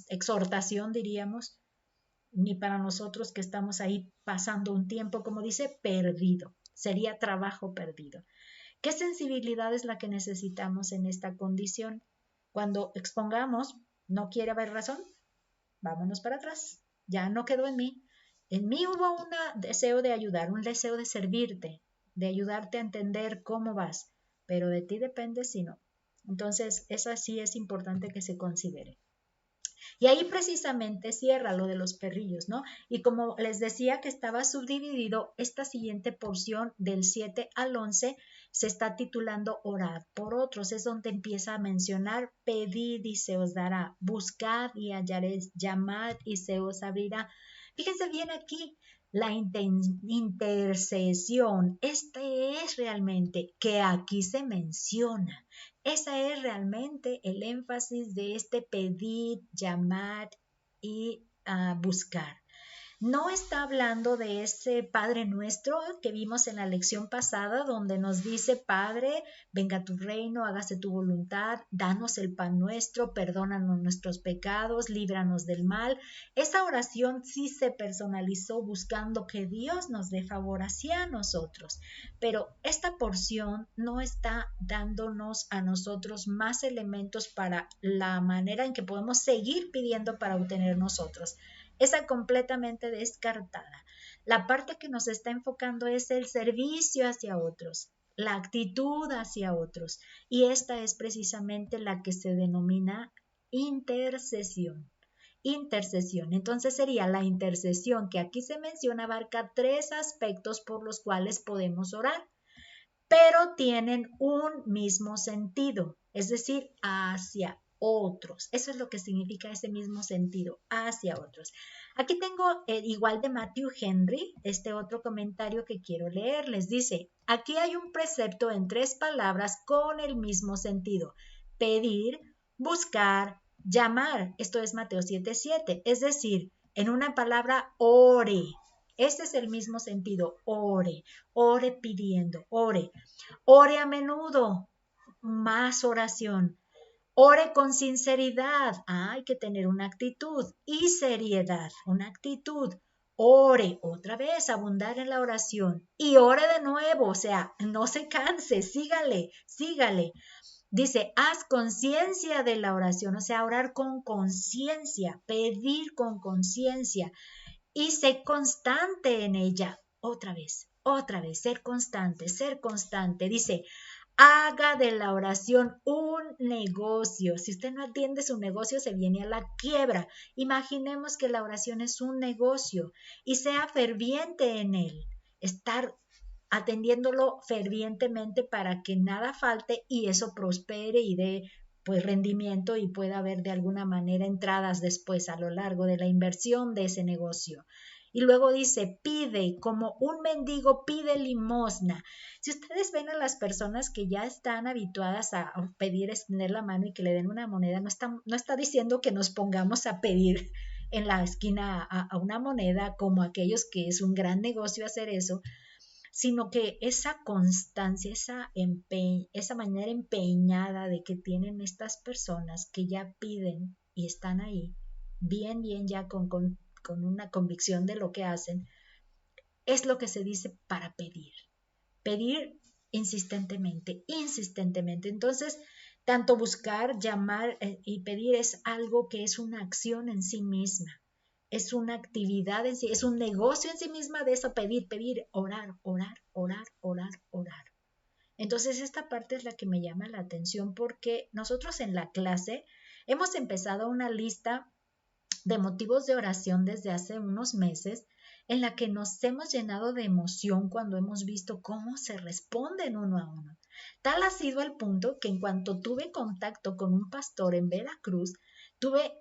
exhortación, diríamos, ni para nosotros que estamos ahí pasando un tiempo, como dice, perdido. Sería trabajo perdido. ¿Qué sensibilidad es la que necesitamos en esta condición? Cuando expongamos, no quiere haber razón, vámonos para atrás. Ya no quedó en mí. En mí hubo un deseo de ayudar, un deseo de servirte, de ayudarte a entender cómo vas, pero de ti depende si no. Entonces, eso sí es importante que se considere. Y ahí precisamente cierra lo de los perrillos, ¿no? Y como les decía que estaba subdividido, esta siguiente porción del 7 al 11 se está titulando Orad por otros. Es donde empieza a mencionar: pedid y se os dará, buscad y hallaréis, llamad y se os abrirá. Fíjense bien aquí, la intercesión, este es realmente que aquí se menciona. Ese es realmente el énfasis de este pedir, llamar y buscar. No está hablando de ese Padre Nuestro que vimos en la lección pasada, donde nos dice: Padre, venga tu reino, hágase tu voluntad, danos el pan nuestro, perdónanos nuestros pecados, líbranos del mal. Esa oración sí se personalizó buscando que Dios nos dé favor hacia nosotros, pero esta porción no está dándonos a nosotros más elementos para la manera en que podemos seguir pidiendo para obtener nosotros. Esa completamente descartada. La parte que nos está enfocando es el servicio hacia otros, la actitud hacia otros, y esta es precisamente la que se denomina intercesión. Intercesión. Entonces sería la intercesión que aquí se menciona, abarca 3 aspectos por los cuales podemos orar, pero tienen un mismo sentido, es decir, hacia otros. Eso es lo que significa ese mismo sentido, hacia otros. Aquí tengo igual de Matthew Henry, este otro comentario que quiero leer. Les dice: aquí hay un precepto en 3 palabras con el mismo sentido: pedir, buscar, llamar. Esto es Mateo 7:7. Es decir, en una palabra, ore. Ese es el mismo sentido: ore, ore pidiendo, ore a menudo, más oración. Ore con sinceridad. Hay que tener una actitud y seriedad, una actitud. Ore otra vez, abundar en la oración y ore de nuevo, o sea, no se canse, sígale, sígale. Dice, haz conciencia de la oración, o sea, orar con conciencia, pedir con conciencia y sé constante en ella. Otra vez, ser constante, ser constante. Dice, haga de la oración un negocio. Si usted no atiende su negocio, se viene a la quiebra. Imaginemos que la oración es un negocio y sea ferviente en él. Estar atendiéndolo fervientemente para que nada falte y eso prospere y dé pues rendimiento y pueda haber de alguna manera entradas después a lo largo de la inversión de ese negocio. Y luego dice, pide, como un mendigo pide limosna. Si ustedes ven a las personas que ya están habituadas a pedir, extender la mano y que le den una moneda, no está diciendo que nos pongamos a pedir en la esquina a una moneda como aquellos que es un gran negocio hacer eso, sino que esa constancia, esa manera empeñada de que tienen estas personas que ya piden y están ahí, bien ya con una convicción de lo que hacen, es lo que se dice para pedir. Pedir insistentemente, insistentemente. Entonces, tanto buscar, llamar y pedir es algo que es una acción en sí misma. Es una actividad en sí, es un negocio en sí misma de eso, pedir, orar, orar, orar, orar, orar. Entonces esta parte es la que me llama la atención porque nosotros en la clase hemos empezado una lista de motivos de oración desde hace unos meses en la que nos hemos llenado de emoción cuando hemos visto cómo se responden uno a uno. Tal ha sido el punto que en cuanto tuve contacto con un pastor en Veracruz, tuve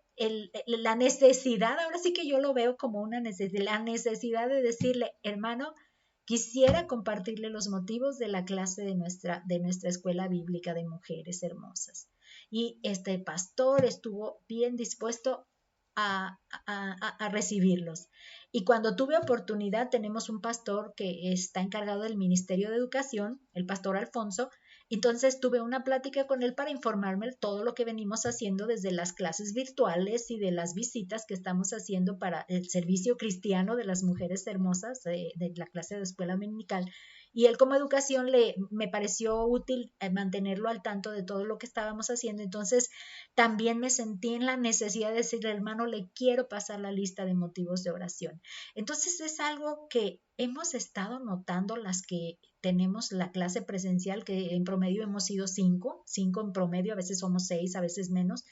la necesidad, ahora sí que yo lo veo como una necesidad, la necesidad de decirle, hermano, quisiera compartirle los motivos de la clase de nuestra escuela bíblica de mujeres hermosas. Y este pastor estuvo bien dispuesto a recibirlos. Y cuando tuve oportunidad, tenemos un pastor que está encargado del Ministerio de Educación, el pastor Alfonso, entonces tuve una plática con él para informarme de todo lo que venimos haciendo desde las clases virtuales y de las visitas que estamos haciendo para el servicio cristiano de las mujeres hermosas de la clase de escuela dominical. Y él como educación me pareció útil mantenerlo al tanto de todo lo que estábamos haciendo. Entonces también me sentí en la necesidad de decirle, hermano, le quiero pasar la lista de motivos de oración. Entonces es algo que hemos estado notando las que tenemos la clase presencial, que en promedio hemos sido 5 en promedio, a veces somos 6, a veces menos.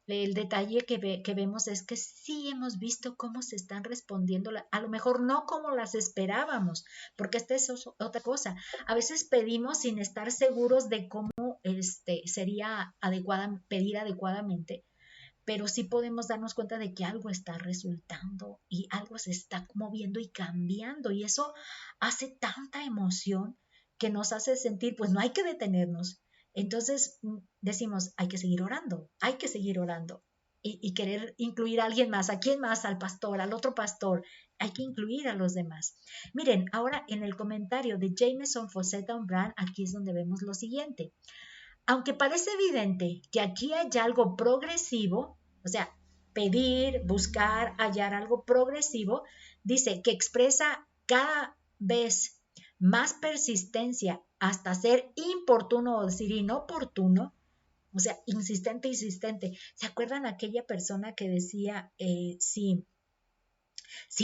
El detalle que vemos es que sí hemos visto cómo se están respondiendo, a lo mejor no como las esperábamos, porque esta es otra cosa. A veces pedimos sin estar seguros de cómo sería pedir adecuadamente, pero sí podemos darnos cuenta de que algo está resultando y algo se está moviendo y cambiando, y eso hace tanta emoción que nos hace sentir, pues no hay que detenernos. Entonces decimos, hay que seguir orando, y querer incluir a alguien más. ¿A quién más? Al pastor, al otro pastor. Hay que incluir a los demás. Miren, ahora en el comentario de Jameson Fossetta Brand, aquí es donde vemos lo siguiente. Aunque parece evidente que aquí hay algo progresivo, o sea, pedir, buscar, hallar algo progresivo, dice que expresa cada vez más persistencia hasta ser importuno o decir inoportuno, o sea, insistente. ¿Se acuerdan aquella persona que decía, si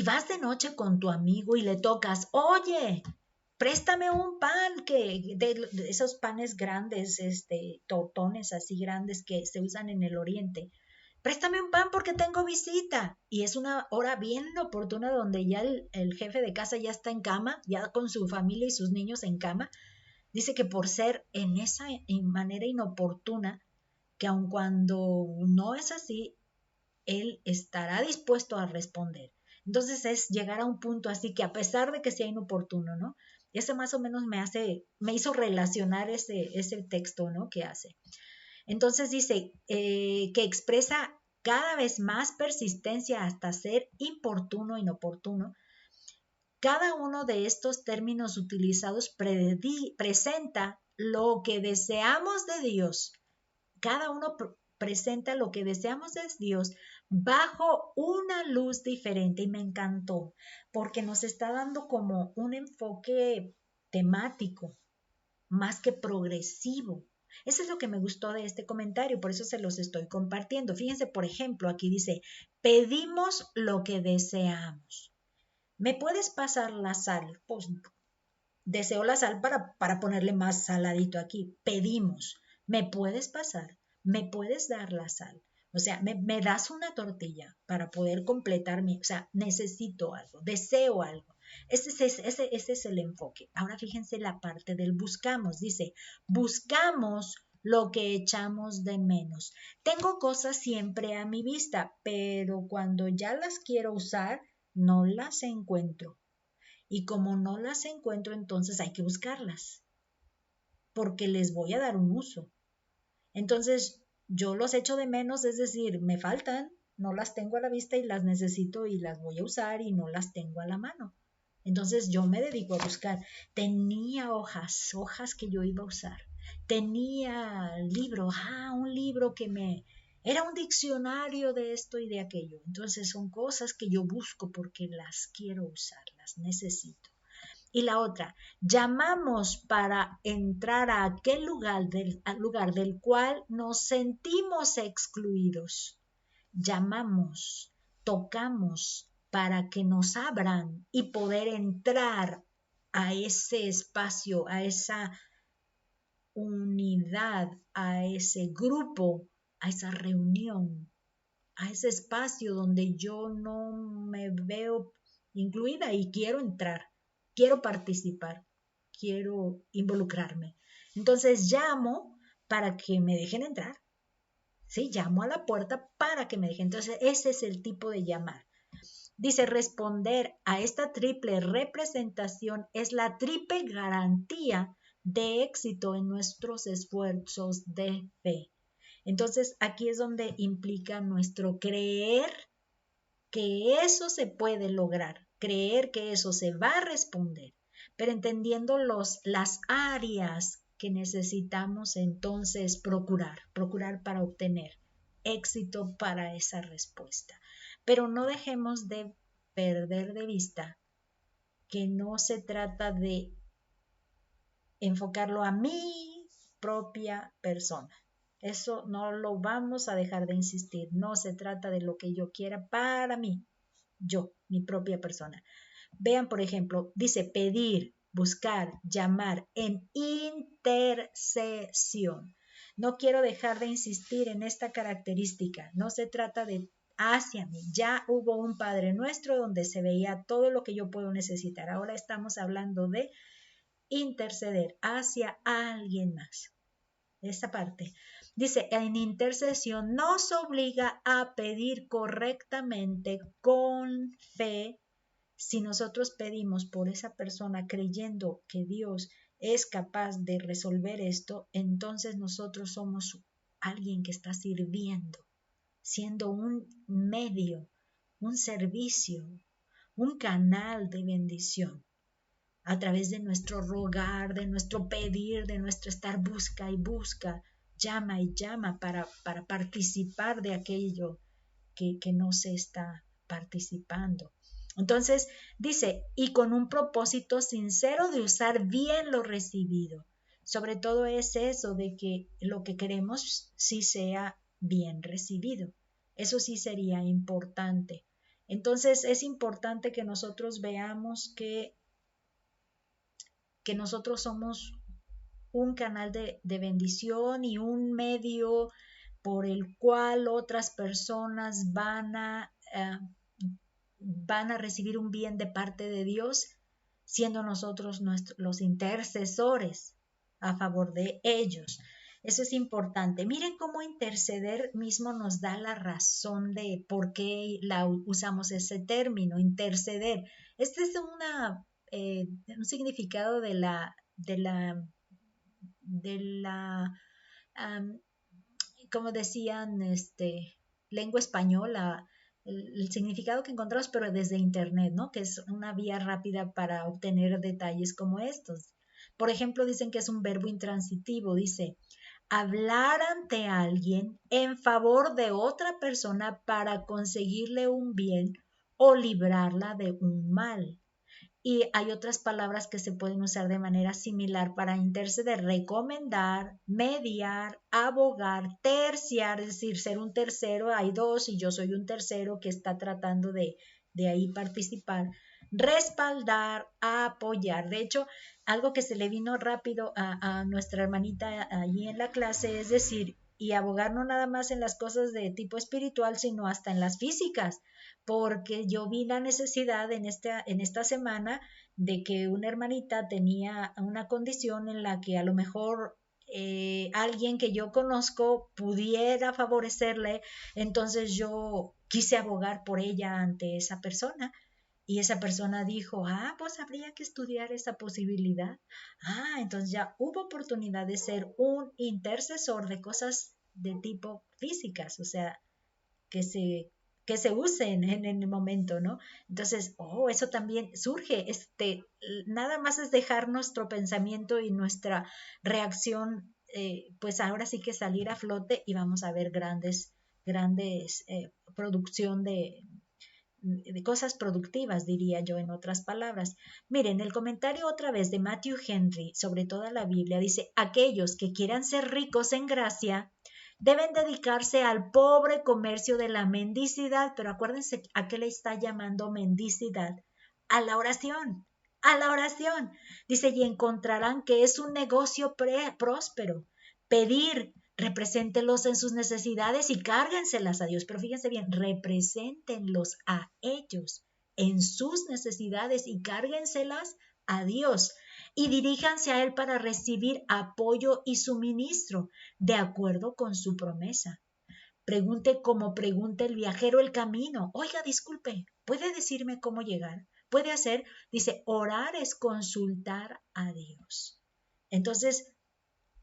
vas de noche con tu amigo y le tocas, oye, préstame un pan, de esos panes grandes, tortones así grandes que se usan en el oriente? Préstame un pan porque tengo visita. Y es una hora bien oportuna donde ya el jefe de casa ya está en cama, ya con su familia y sus niños en cama. Dice que por ser en esa manera inoportuna, que aun cuando no es así, él estará dispuesto a responder. Entonces es llegar a un punto así que a pesar de que sea inoportuno, ¿no? Ese más o menos me hizo relacionar ese texto, ¿no? Que hace. Entonces dice que expresa cada vez más persistencia hasta ser importuno, inoportuno. Cada uno de estos términos utilizados presenta lo que deseamos de Dios. cada uno presenta lo que deseamos de Dios bajo una luz diferente y me encantó porque nos está dando como un enfoque temático más que progresivo. Eso es lo que me gustó de este comentario, por eso se los estoy compartiendo. Fíjense, por ejemplo, aquí dice, pedimos lo que deseamos. ¿Me puedes pasar la sal? Pues deseo la sal para ponerle más saladito aquí. Pedimos, ¿me puedes pasar? ¿Me puedes dar la sal? O sea, me das una tortilla para poder completar o sea, necesito algo, deseo algo. Ese es el enfoque. Ahora fíjense la parte del buscamos. Dice, buscamos lo que echamos de menos. Tengo cosas siempre a mi vista, pero cuando ya las quiero usar, no las encuentro. Y como no las encuentro, entonces hay que buscarlas, porque les voy a dar un uso. Entonces, yo los echo de menos, es decir, me faltan, no las tengo a la vista y las necesito y las voy a usar y no las tengo a la mano. Entonces yo me dedico a buscar. Tenía hojas que yo iba a usar. Tenía libros, un libro que era un diccionario de esto y de aquello. Entonces son cosas que yo busco porque las quiero usar, las necesito. Y la otra, llamamos para entrar a aquel al lugar del cual nos sentimos excluidos. Llamamos, tocamos para que nos abran y poder entrar a ese espacio, a esa unidad, a ese grupo, a esa reunión, a ese espacio donde yo no me veo incluida y quiero entrar, quiero participar, quiero involucrarme. Entonces llamo para que me dejen entrar. Sí, llamo a la puerta para que me dejen. Entonces ese es el tipo de llamar. Dice, responder a esta triple representación es la triple garantía de éxito en nuestros esfuerzos de fe. Entonces aquí es donde implica nuestro creer que eso se puede lograr, creer que eso se va a responder, pero entendiendo las áreas que necesitamos entonces procurar para obtener éxito para esa respuesta. Pero no dejemos de perder de vista que no se trata de enfocarlo a mi propia persona. Eso no lo vamos a dejar de insistir. No se trata de lo que yo quiera para mí, yo, mi propia persona. Vean, por ejemplo, dice pedir, buscar, llamar en intercesión. No quiero dejar de insistir en esta característica. No se trata de hacia mí. Ya hubo un Padre Nuestro donde se veía todo lo que yo puedo necesitar. Ahora estamos hablando de interceder hacia alguien más. Esta parte. Dice, en intercesión nos obliga a pedir correctamente con fe. Si nosotros pedimos por esa persona creyendo que Dios es capaz de resolver esto, entonces nosotros somos alguien que está sirviendo, siendo un medio, un servicio, un canal de bendición a través de nuestro rogar, de nuestro pedir, de nuestro estar busca y busca, llama y llama para participar de aquello que no se está participando. Entonces dice, y con un propósito sincero de usar bien lo recibido. Sobre todo es eso de que lo que queremos sí sea bien recibido. Eso sí sería importante. Entonces es importante que nosotros veamos que nosotros somos un canal de bendición y un medio por el cual otras personas van a recibir un bien de parte de Dios, siendo nosotros los intercesores a favor de ellos. Eso es importante. Miren cómo interceder mismo nos da la razón de por qué usamos ese término, interceder. Este es un significado de la como decían, lengua española, el significado que encontramos, pero desde internet, ¿no? Que es una vía rápida para obtener detalles como estos. Por ejemplo, dicen que es un verbo intransitivo, dice, hablar ante alguien en favor de otra persona para conseguirle un bien o librarla de un mal. Y hay otras palabras que se pueden usar de manera similar para interceder: recomendar, mediar, abogar, terciar, es decir, ser un tercero. Hay dos y yo soy un tercero que está tratando de ahí participar. Respaldar, apoyar. De hecho, algo que se le vino rápido a nuestra hermanita allí en la clase es decir, y abogar no nada más en las cosas de tipo espiritual, sino hasta en las físicas, porque yo vi la necesidad en esta semana de que una hermanita tenía una condición en la que a lo mejor alguien que yo conozco pudiera favorecerle. Entonces yo quise abogar por ella ante esa persona. Y esa persona dijo, pues habría que estudiar esa posibilidad. Entonces ya hubo oportunidad de ser un intercesor de cosas de tipo físicas, o sea, que se, que se usen en el momento, ¿no? Entonces, eso también surge, nada más es dejar nuestro pensamiento y nuestra reacción, pues ahora sí que salir a flote y vamos a ver grandes producción de cosas productivas, diría yo, en otras palabras. Miren, el comentario otra vez de Matthew Henry sobre toda la Biblia dice: aquellos que quieran ser ricos en gracia deben dedicarse al pobre comercio de la mendicidad, pero acuérdense a qué le está llamando mendicidad: a la oración, a la oración. Dice, y encontrarán que es un negocio próspero. Pedir, represéntelos en sus necesidades y cárguenselas a Dios. Pero fíjense bien, represéntenlos a ellos en sus necesidades y cárguenselas a Dios. Y diríjanse a Él para recibir apoyo y suministro, de acuerdo con su promesa. Pregunte como pregunta el viajero el camino. Oiga, disculpe, ¿puede decirme cómo llegar? Puede hacer, dice, orar es consultar a Dios. Entonces,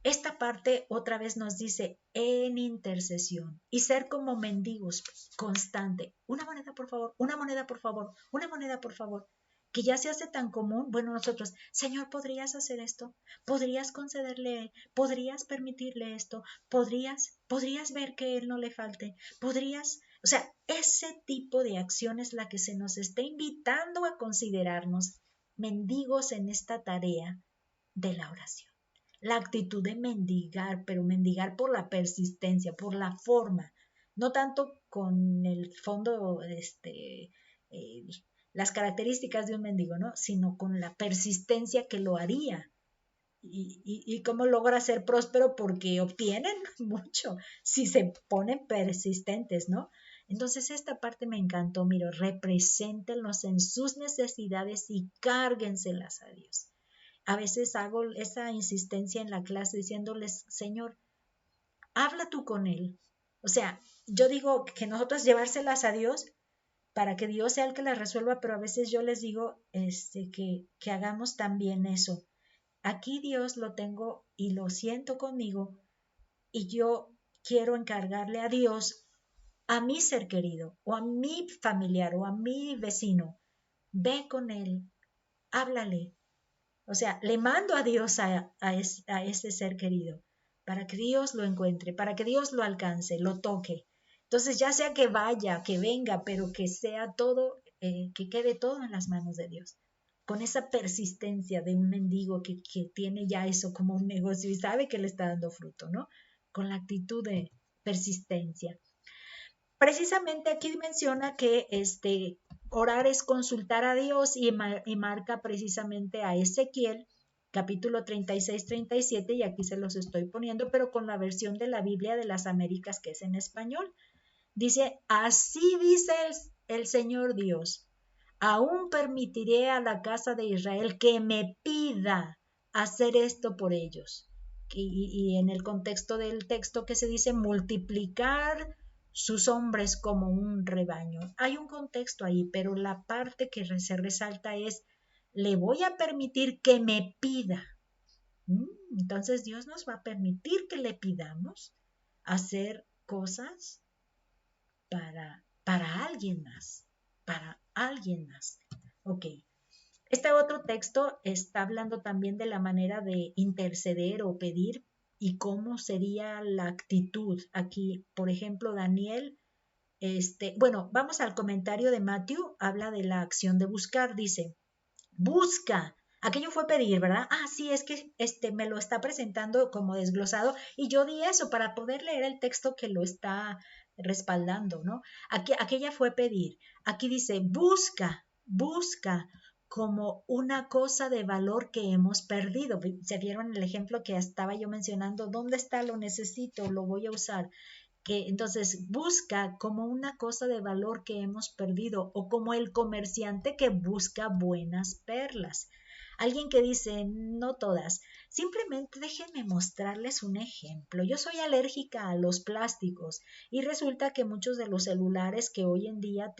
esta parte otra vez nos dice en intercesión y ser como mendigos constante. Una moneda, por favor, una moneda, por favor, una moneda, por favor. Que ya se hace tan común. Bueno, nosotros, Señor, ¿podrías hacer esto? ¿Podrías concederle? ¿Podrías permitirle esto? ¿Podrías ver que él no le falte? ¿Podrías? O sea, ese tipo de acción es la que se nos está invitando a considerarnos mendigos en esta tarea de la oración. La actitud de mendigar, pero mendigar por la persistencia, por la forma, no tanto con el fondo, las características de un mendigo, ¿no? Sino con la persistencia que lo haría. Y cómo logra ser próspero, porque obtienen mucho si se ponen persistentes, ¿no? Entonces esta parte me encantó. Mira, represéntenlos en sus necesidades y cárguenselas a Dios. A veces hago esa insistencia en la clase diciéndoles, Señor, habla tú con Él. O sea, yo digo que nosotros llevárselas a Dios para que Dios sea el que las resuelva, pero a veces yo les digo que hagamos también eso. Aquí Dios lo tengo y lo siento conmigo, y yo quiero encargarle a Dios a mi ser querido o a mi familiar o a mi vecino. Ve con él, háblale. O sea, le mando a Dios a ese ser querido para que Dios lo encuentre, para que Dios lo alcance, lo toque. Entonces, ya sea que vaya, que venga, pero que sea todo, que quede todo en las manos de Dios. Con esa persistencia de un mendigo que tiene ya eso como un negocio y sabe que le está dando fruto, ¿no? Con la actitud de persistencia. Precisamente aquí menciona que orar es consultar a Dios, y marca precisamente a Ezequiel capítulo 36-37, y aquí se los estoy poniendo, pero con la versión de la Biblia de las Américas, que es en español. Dice, así dice el Señor Dios: aún permitiré a la casa de Israel que me pida hacer esto por ellos. Y en el contexto del texto que se dice, multiplicar sus hombres como un rebaño. Hay un contexto ahí, pero la parte que se resalta es, le voy a permitir que me pida. Entonces Dios nos va a permitir que le pidamos hacer cosas para alguien más, para alguien más. Ok. Este otro texto está hablando también de la manera de interceder o pedir y cómo sería la actitud. Aquí, por ejemplo, Daniel, bueno, vamos al comentario de Matthew, habla de la acción de buscar, dice, busca. Aquello fue pedir, ¿verdad? Ah, sí, es que me lo está presentando como desglosado y yo di eso para poder leer el texto que lo está respaldando, ¿no? Aquella fue pedir. Aquí dice, busca, busca como una cosa de valor que hemos perdido. ¿Se vieron el ejemplo que estaba yo mencionando? ¿Dónde está? Lo necesito, lo voy a usar. Que entonces busca como una cosa de valor que hemos perdido o como el comerciante que busca buenas perlas. Alguien que dice, no todas, simplemente déjenme mostrarles un ejemplo. Yo soy alérgica a los plásticos y resulta que muchos de los celulares que hoy en día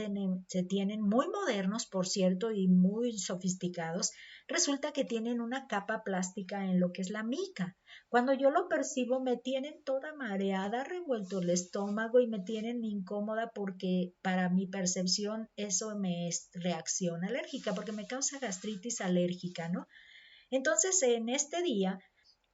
se tienen muy modernos, por cierto, y muy sofisticados, resulta que tienen una capa plástica en lo que es la mica. Cuando yo lo percibo me tienen toda mareada, revuelto el estómago y me tienen incómoda porque para mi percepción eso me es reacción alérgica, porque me causa gastritis alérgica, ¿no? Entonces en este día,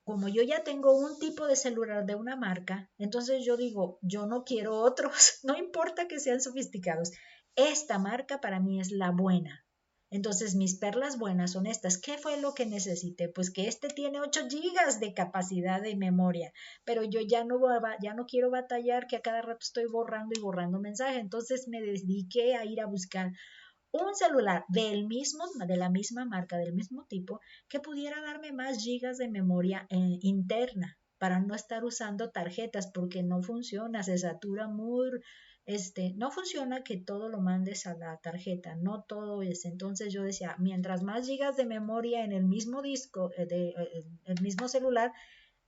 como yo ya tengo un tipo de celular de una marca, entonces yo digo, yo no quiero otros, no importa que sean sofisticados, esta marca para mí es la buena. Entonces mis perlas buenas son estas. ¿Qué fue lo que necesité? Pues que tiene 8 gigas de capacidad de memoria, pero yo ya no quiero batallar, que a cada rato estoy borrando y borrando mensajes. Entonces me dediqué a ir a buscar un celular de la misma marca, del mismo tipo, que pudiera darme más gigas de memoria interna para no estar usando tarjetas porque no funciona, se satura muy, no funciona que todo lo mandes a la tarjeta, no todo es. Entonces yo decía, mientras más gigas de memoria en el mismo disco, el mismo celular,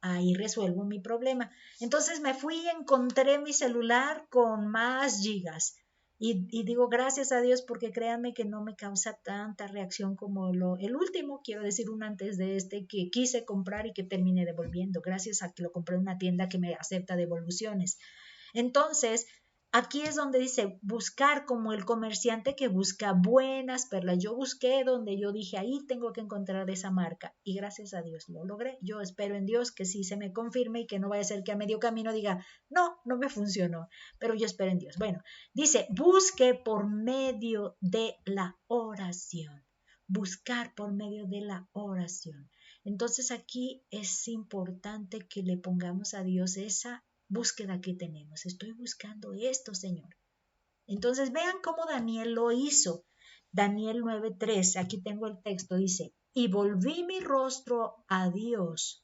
ahí resuelvo mi problema. Entonces me fui y encontré mi celular con más gigas. Y digo gracias a Dios porque créanme que no me causa tanta reacción como el último, quiero decir un antes de que quise comprar y que terminé devolviendo, gracias a que lo compré en una tienda que me acepta devoluciones. Entonces, aquí es donde dice buscar como el comerciante que busca buenas perlas. Yo busqué donde yo dije, ahí tengo que encontrar esa marca y gracias a Dios lo logré. Yo espero en Dios que sí se me confirme y que no vaya a ser que a medio camino diga, no, no me funcionó, pero yo espero en Dios. Bueno, dice, busque por medio de la oración. Buscar por medio de la oración. Entonces aquí es importante que le pongamos a Dios esa búsqueda que tenemos. Estoy buscando esto, Señor. Entonces vean cómo Daniel lo hizo. Daniel 9:3, aquí tengo el texto, dice, y volví mi rostro a Dios,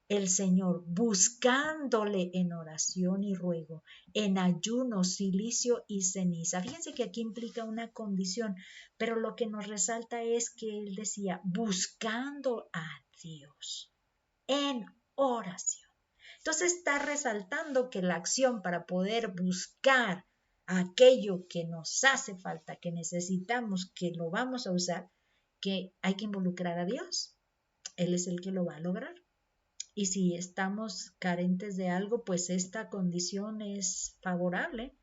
el Señor, buscándole en oración y ruego, en ayuno, silicio y ceniza. Fíjense que aquí implica una condición, pero lo que nos resalta es que él decía, buscando a Dios, en oración. Entonces está resaltando que la acción para poder buscar aquello que nos hace falta, que necesitamos, que lo vamos a usar, que hay que involucrar a Dios. Él es el que lo va a lograr. Y si estamos carentes de algo, pues esta condición es favorable,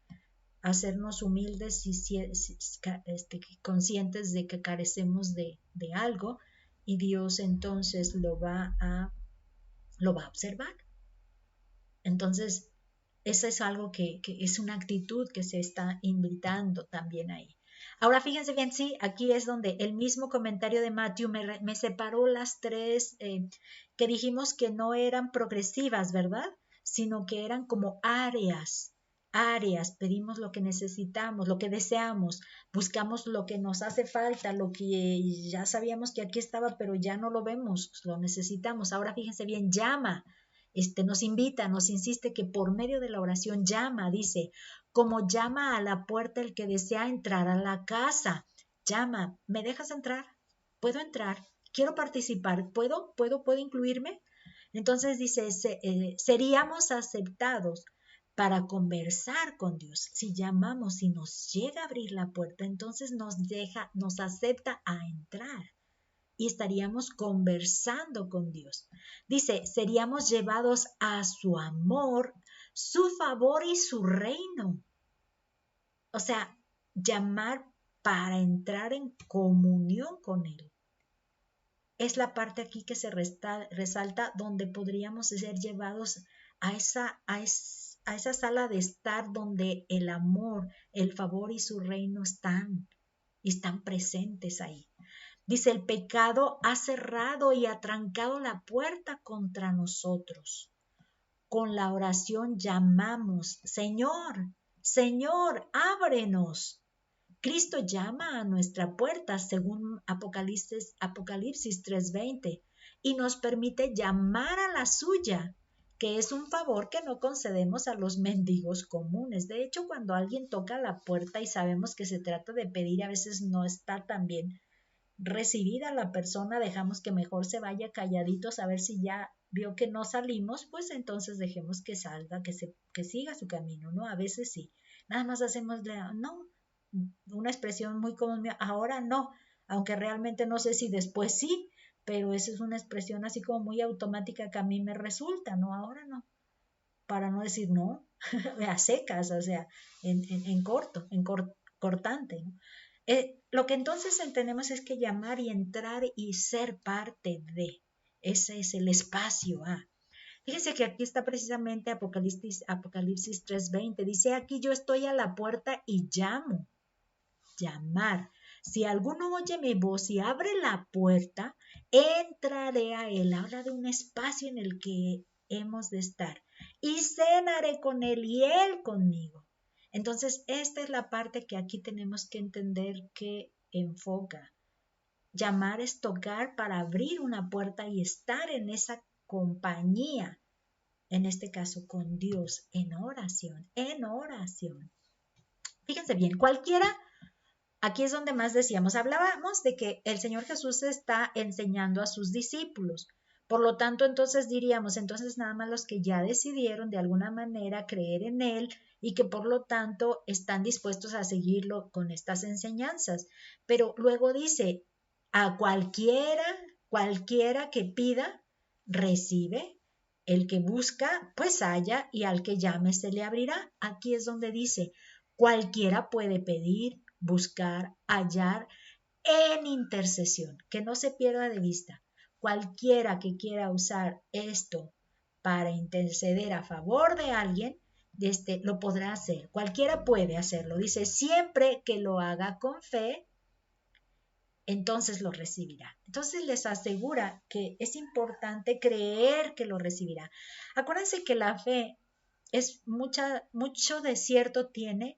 hacernos humildes y conscientes de que carecemos de algo y Dios entonces lo va a observar. Entonces, eso es algo que es una actitud que se está invitando también ahí. Ahora fíjense bien, sí, aquí es donde el mismo comentario de Matthew me separó las tres que dijimos que no eran progresivas, ¿verdad? Sino que eran como áreas, pedimos lo que necesitamos, lo que deseamos, buscamos lo que nos hace falta, lo que ya sabíamos que aquí estaba, pero ya no lo vemos, lo necesitamos. Ahora fíjense bien, llama. Nos invita, nos insiste que por medio de la oración llama, dice, como llama a la puerta el que desea entrar a la casa. Llama, ¿me dejas entrar? ¿Puedo entrar? Quiero participar, ¿puedo incluirme? Entonces dice, seríamos aceptados para conversar con Dios. Si llamamos, si nos llega a abrir la puerta, entonces nos acepta a entrar y estaríamos conversando con Dios. Dice, seríamos llevados a su amor, su favor y su reino. O sea, llamar para entrar en comunión con Él. es la parte aquí que se resalta donde podríamos ser llevados a esa sala de estar donde el amor, el favor y su reino están presentes ahí. Dice, el pecado ha cerrado y ha trancado la puerta contra nosotros. Con la oración llamamos, Señor, Señor, ábrenos. Cristo llama a nuestra puerta según Apocalipsis 3:20 y nos permite llamar a la suya, que es un favor que no concedemos a los mendigos comunes. De hecho, cuando alguien toca la puerta y sabemos que se trata de pedir, a veces no está tan bien recibida la persona, dejamos que mejor se vaya calladito, a ver si ya vio que no salimos, pues entonces dejemos que salga, que siga su camino, ¿no? A veces sí, nada más hacemos no, una expresión muy común, ahora no, aunque realmente no sé si después sí, pero esa es una expresión así como muy automática que a mí me resulta, ¿no? Ahora no, para no decir no, a secas, o sea, en cortante, ¿no? Lo que entonces entendemos es que llamar y entrar y ser parte de, ese es el espacio. Fíjense que aquí está precisamente Apocalipsis 3:20, dice aquí yo estoy a la puerta y llamo, llamar. Si alguno oye mi voz y abre la puerta, entraré a él. Habla de un espacio en el que hemos de estar y cenaré con él y él conmigo. Entonces, esta es la parte que aquí tenemos que entender que enfoca. Llamar es tocar para abrir una puerta y estar en esa compañía, en este caso con Dios, en oración, en oración. Fíjense bien, cualquiera, aquí es donde más decíamos, hablábamos de que el Señor Jesús está enseñando a sus discípulos. Por lo tanto, entonces diríamos, entonces nada más los que ya decidieron de alguna manera creer en Él y que por lo tanto están dispuestos a seguirlo con estas enseñanzas. Pero luego dice, a cualquiera que pida, recibe, el que busca, pues halla, y al que llame se le abrirá. Aquí es donde dice, cualquiera puede pedir, buscar, hallar en intercesión, que no se pierda de vista. Cualquiera que quiera usar esto para interceder a favor de alguien, lo podrá hacer. Cualquiera puede hacerlo. Dice, siempre que lo haga con fe, entonces lo recibirá. Entonces les asegura que es importante creer que lo recibirá. Acuérdense que la fe es mucho de cierto tiene,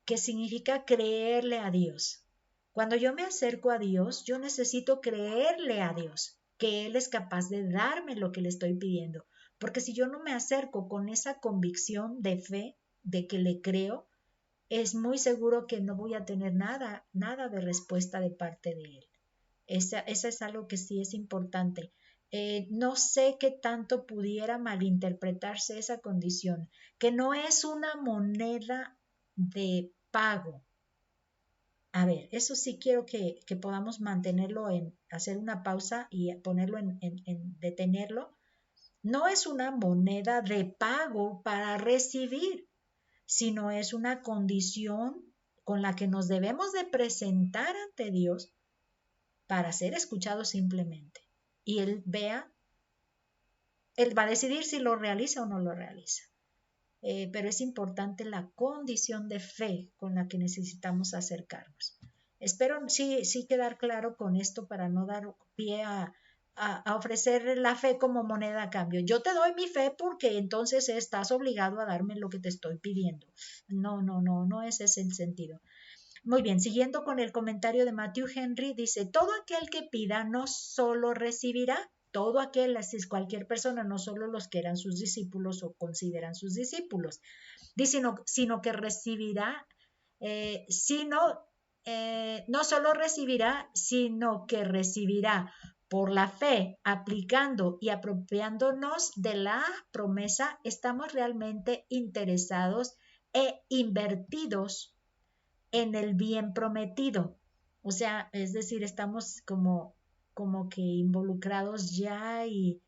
que significa creerle a Dios. Cuando yo me acerco a Dios, yo necesito creerle a Dios, que Él es capaz de darme lo que le estoy pidiendo. Porque si yo no me acerco con esa convicción de fe, de que le creo, es muy seguro que no voy a tener nada de respuesta de parte de Él. Esa es algo que sí es importante. No sé qué tanto pudiera malinterpretarse esa condición, que no es una moneda de pago. A ver, eso sí quiero que podamos mantenerlo hacer una pausa y ponerlo en detenerlo. No es una moneda de pago para recibir, sino es una condición con la que nos debemos de presentar ante Dios para ser escuchados simplemente. Y Él va a decidir si lo realiza o no lo realiza. Pero es importante la condición de fe con la que necesitamos acercarnos. Espero sí quedar claro con esto para no dar pie a ofrecer la fe como moneda a cambio. Yo te doy mi fe porque entonces estás obligado a darme lo que te estoy pidiendo. No ese es el sentido. Muy bien, siguiendo con el comentario de Matthew Henry, dice, todo aquel que pida no solo recibirá, todo aquel, así es cualquier persona, no solo los que eran sus discípulos o consideran sus discípulos, dice, sino que recibirá, no solo recibirá, sino que recibirá por la fe, aplicando y apropiándonos de la promesa, estamos realmente interesados e invertidos en el bien prometido. O sea, es decir, estamos como que involucrados ya y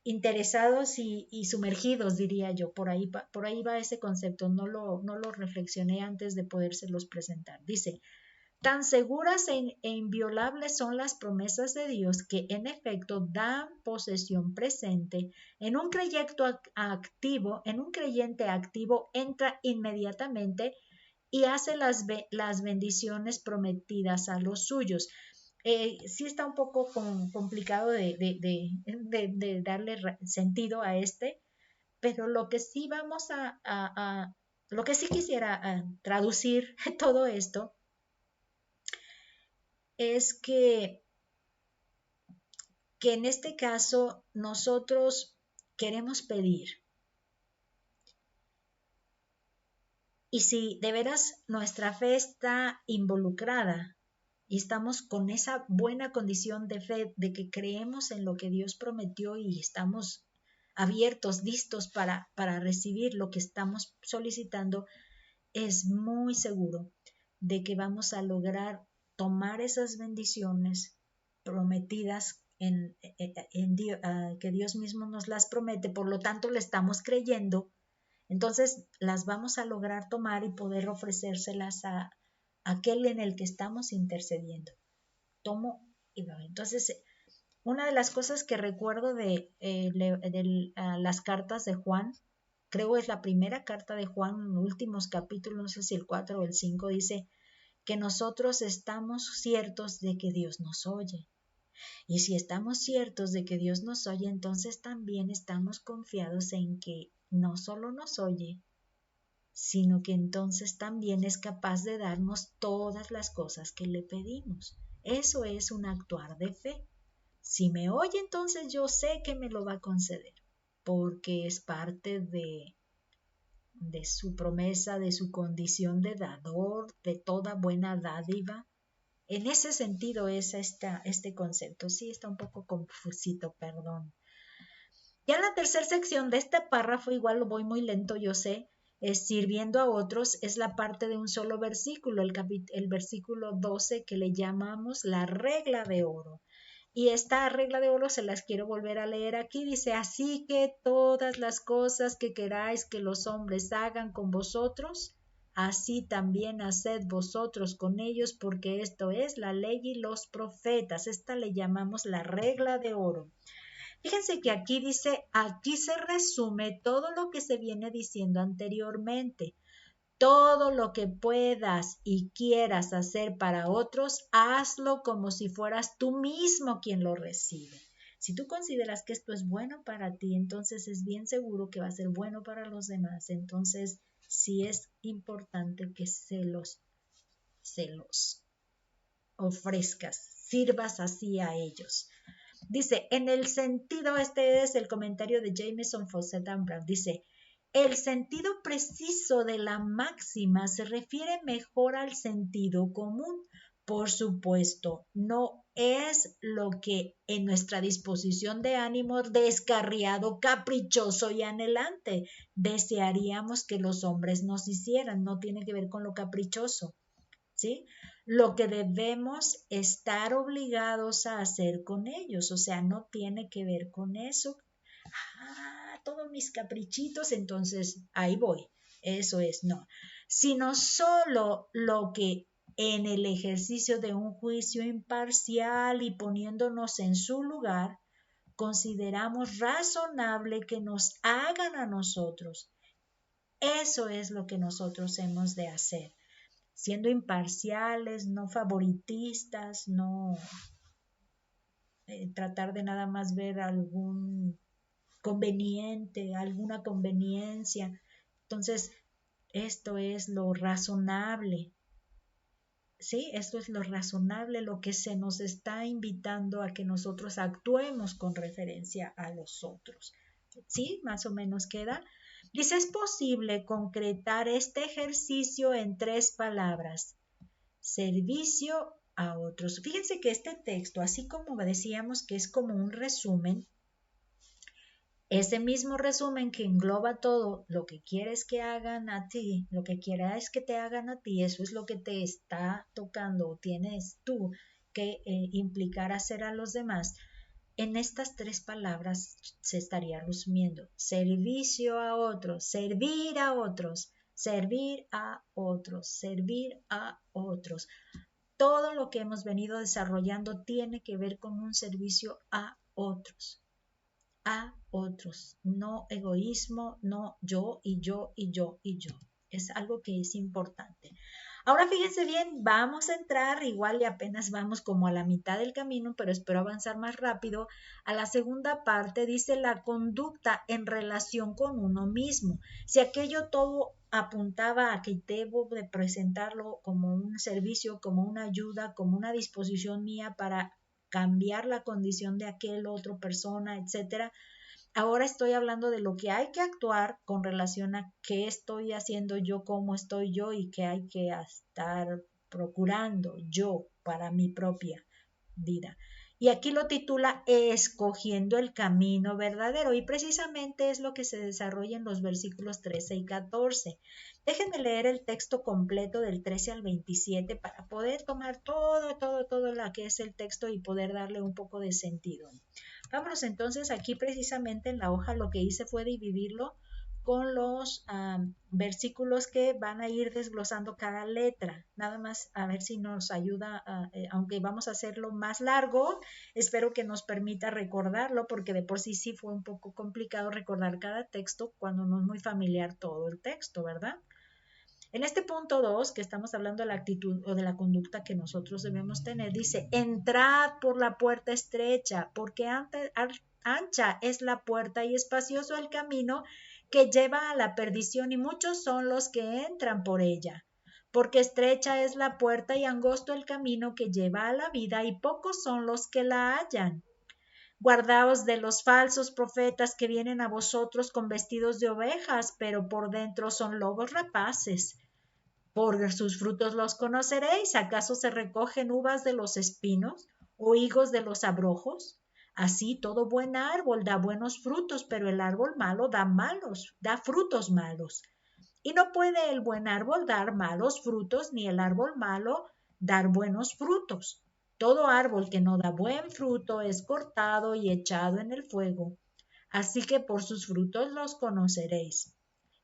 interesados y sumergidos, diría yo. Por ahí va ese concepto. No lo reflexioné antes de podérselos presentar. Dice, Tan seguras e inviolables son las promesas de Dios que en efecto dan posesión presente. En un creyente activo entra inmediatamente y hace las bendiciones prometidas a los suyos. Sí está un poco complicado de darle sentido a pero lo que sí vamos lo que sí quisiera traducir todo esto es que en este caso nosotros queremos pedir. Y si de veras nuestra fe está involucrada y estamos con esa buena condición de fe de que creemos en lo que Dios prometió y estamos abiertos, listos para recibir lo que estamos solicitando, es muy seguro de que vamos a lograr tomar esas bendiciones prometidas que Dios mismo nos las promete, por lo tanto le estamos creyendo, entonces las vamos a lograr tomar y poder ofrecérselas a aquel en el que estamos intercediendo. Tomo y doy. Entonces, una de las cosas que recuerdo de las cartas de Juan, creo es la primera carta de Juan, en los últimos capítulos, no sé si el 4 o el 5, dice que nosotros estamos ciertos de que Dios nos oye. Y si estamos ciertos de que Dios nos oye, entonces también estamos confiados en que no solo nos oye, sino que entonces también es capaz de darnos todas las cosas que le pedimos. Eso es un actuar de fe. Si me oye, entonces yo sé que me lo va a conceder, porque es parte de su promesa, de su condición de dador, de toda buena dádiva. En ese sentido es este concepto. Sí, está un poco confusito, perdón. Ya en la tercera sección de este párrafo, igual lo voy muy lento, yo sé, es sirviendo a otros, es la parte de un solo versículo, el versículo 12 que le llamamos la regla de oro. Y esta regla de oro se las quiero volver a leer aquí. Dice, así que todas las cosas que queráis que los hombres hagan con vosotros, así también haced vosotros con ellos, porque esto es la ley y los profetas. Esta le llamamos la regla de oro. Fíjense que aquí dice, aquí se resume todo lo que se viene diciendo anteriormente. Todo lo que puedas y quieras hacer para otros, hazlo como si fueras tú mismo quien lo recibe. Si tú consideras que esto es bueno para ti, entonces es bien seguro que va a ser bueno para los demás. Entonces, sí es importante que se los ofrezcas, sirvas así a ellos. Dice, en el sentido, este es el comentario de Jameson Fawcett Brown, dice, el sentido preciso de la máxima se refiere mejor al sentido común. Por supuesto, no es lo que en nuestra disposición de ánimo descarriado, caprichoso y anhelante desearíamos que los hombres nos hicieran. No tiene que ver con lo caprichoso, ¿sí? Lo que debemos estar obligados a hacer con ellos, o sea, no tiene que ver con eso. Todos mis caprichitos, entonces ahí voy. Eso es, no. Sino solo lo que en el ejercicio de un juicio imparcial y poniéndonos en su lugar, consideramos razonable que nos hagan a nosotros. Eso es lo que nosotros hemos de hacer, siendo imparciales, no favoritistas, no tratar de nada más ver algún conveniente, alguna conveniencia. Entonces, esto es lo razonable, ¿sí? Esto es lo razonable, lo que se nos está invitando a que nosotros actuemos con referencia a los otros, ¿sí? Más o menos queda. Dice, es posible concretar este ejercicio en 3 palabras: servicio a otros. Fíjense que este texto, así como decíamos que es como un resumen, ese mismo resumen que engloba todo lo que quieres que hagan a ti, lo que quieras que te hagan a ti, eso es lo que te está tocando o tienes tú que implicar hacer a los demás. En estas 3 palabras se estaría resumiendo: servicio a otros, servir a otros, servir a otros, servir a otros. Todo lo que hemos venido desarrollando tiene que ver con un servicio a otros, no egoísmo, no yo y yo y yo y yo. Es algo que es importante. Ahora fíjense bien, vamos a entrar, igual y apenas vamos como a la mitad del camino, pero espero avanzar más rápido. A la segunda parte dice la conducta en relación con uno mismo. Si aquello todo apuntaba a que debo de presentarlo como un servicio, como una ayuda, como una disposición mía para cambiar la condición de aquel otro persona, etcétera. Ahora estoy hablando de lo que hay que actuar con relación a qué estoy haciendo yo, cómo estoy yo y qué hay que estar procurando yo para mi propia vida. Y aquí lo titula Escogiendo el camino verdadero y precisamente es lo que se desarrolla en los versículos 13 y 14. Déjenme leer el texto completo del 13 al 27 para poder tomar todo lo que es el texto y poder darle un poco de sentido. Vámonos entonces, aquí precisamente en la hoja lo que hice fue dividirlo con los versículos que van a ir desglosando cada letra. Nada más a ver si nos ayuda, aunque vamos a hacerlo más largo, espero que nos permita recordarlo, porque de por sí sí fue un poco complicado recordar cada texto cuando no es muy familiar todo el texto, ¿verdad? En este punto 2, que estamos hablando de la actitud o de la conducta que nosotros debemos tener, dice, entrad por la puerta estrecha, porque ancha es la puerta y espacioso el camino que lleva a la perdición y muchos son los que entran por ella. Porque estrecha es la puerta y angosto el camino que lleva a la vida y pocos son los que la hallan. Guardaos de los falsos profetas que vienen a vosotros con vestidos de ovejas, pero por dentro son lobos rapaces. Por sus frutos los conoceréis. ¿Acaso se recogen uvas de los espinos o higos de los abrojos? Así todo buen árbol da buenos frutos, pero el árbol malo da frutos malos. Y no puede el buen árbol dar malos frutos, ni el árbol malo dar buenos frutos. Todo árbol que no da buen fruto es cortado y echado en el fuego. Así que por sus frutos los conoceréis.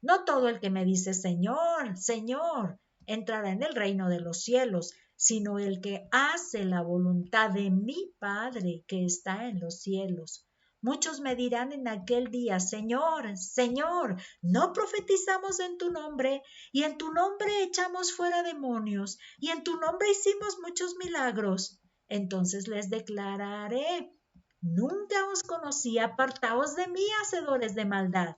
No todo el que me dice Señor, Señor, entrará en el reino de los cielos, sino el que hace la voluntad de mi Padre que está en los cielos. Muchos me dirán en aquel día, Señor, Señor, ¿no profetizamos en tu nombre? Y en tu nombre echamos fuera demonios, y en tu nombre hicimos muchos milagros. Entonces les declararé, nunca os conocí, apartaos de mí, hacedores de maldad.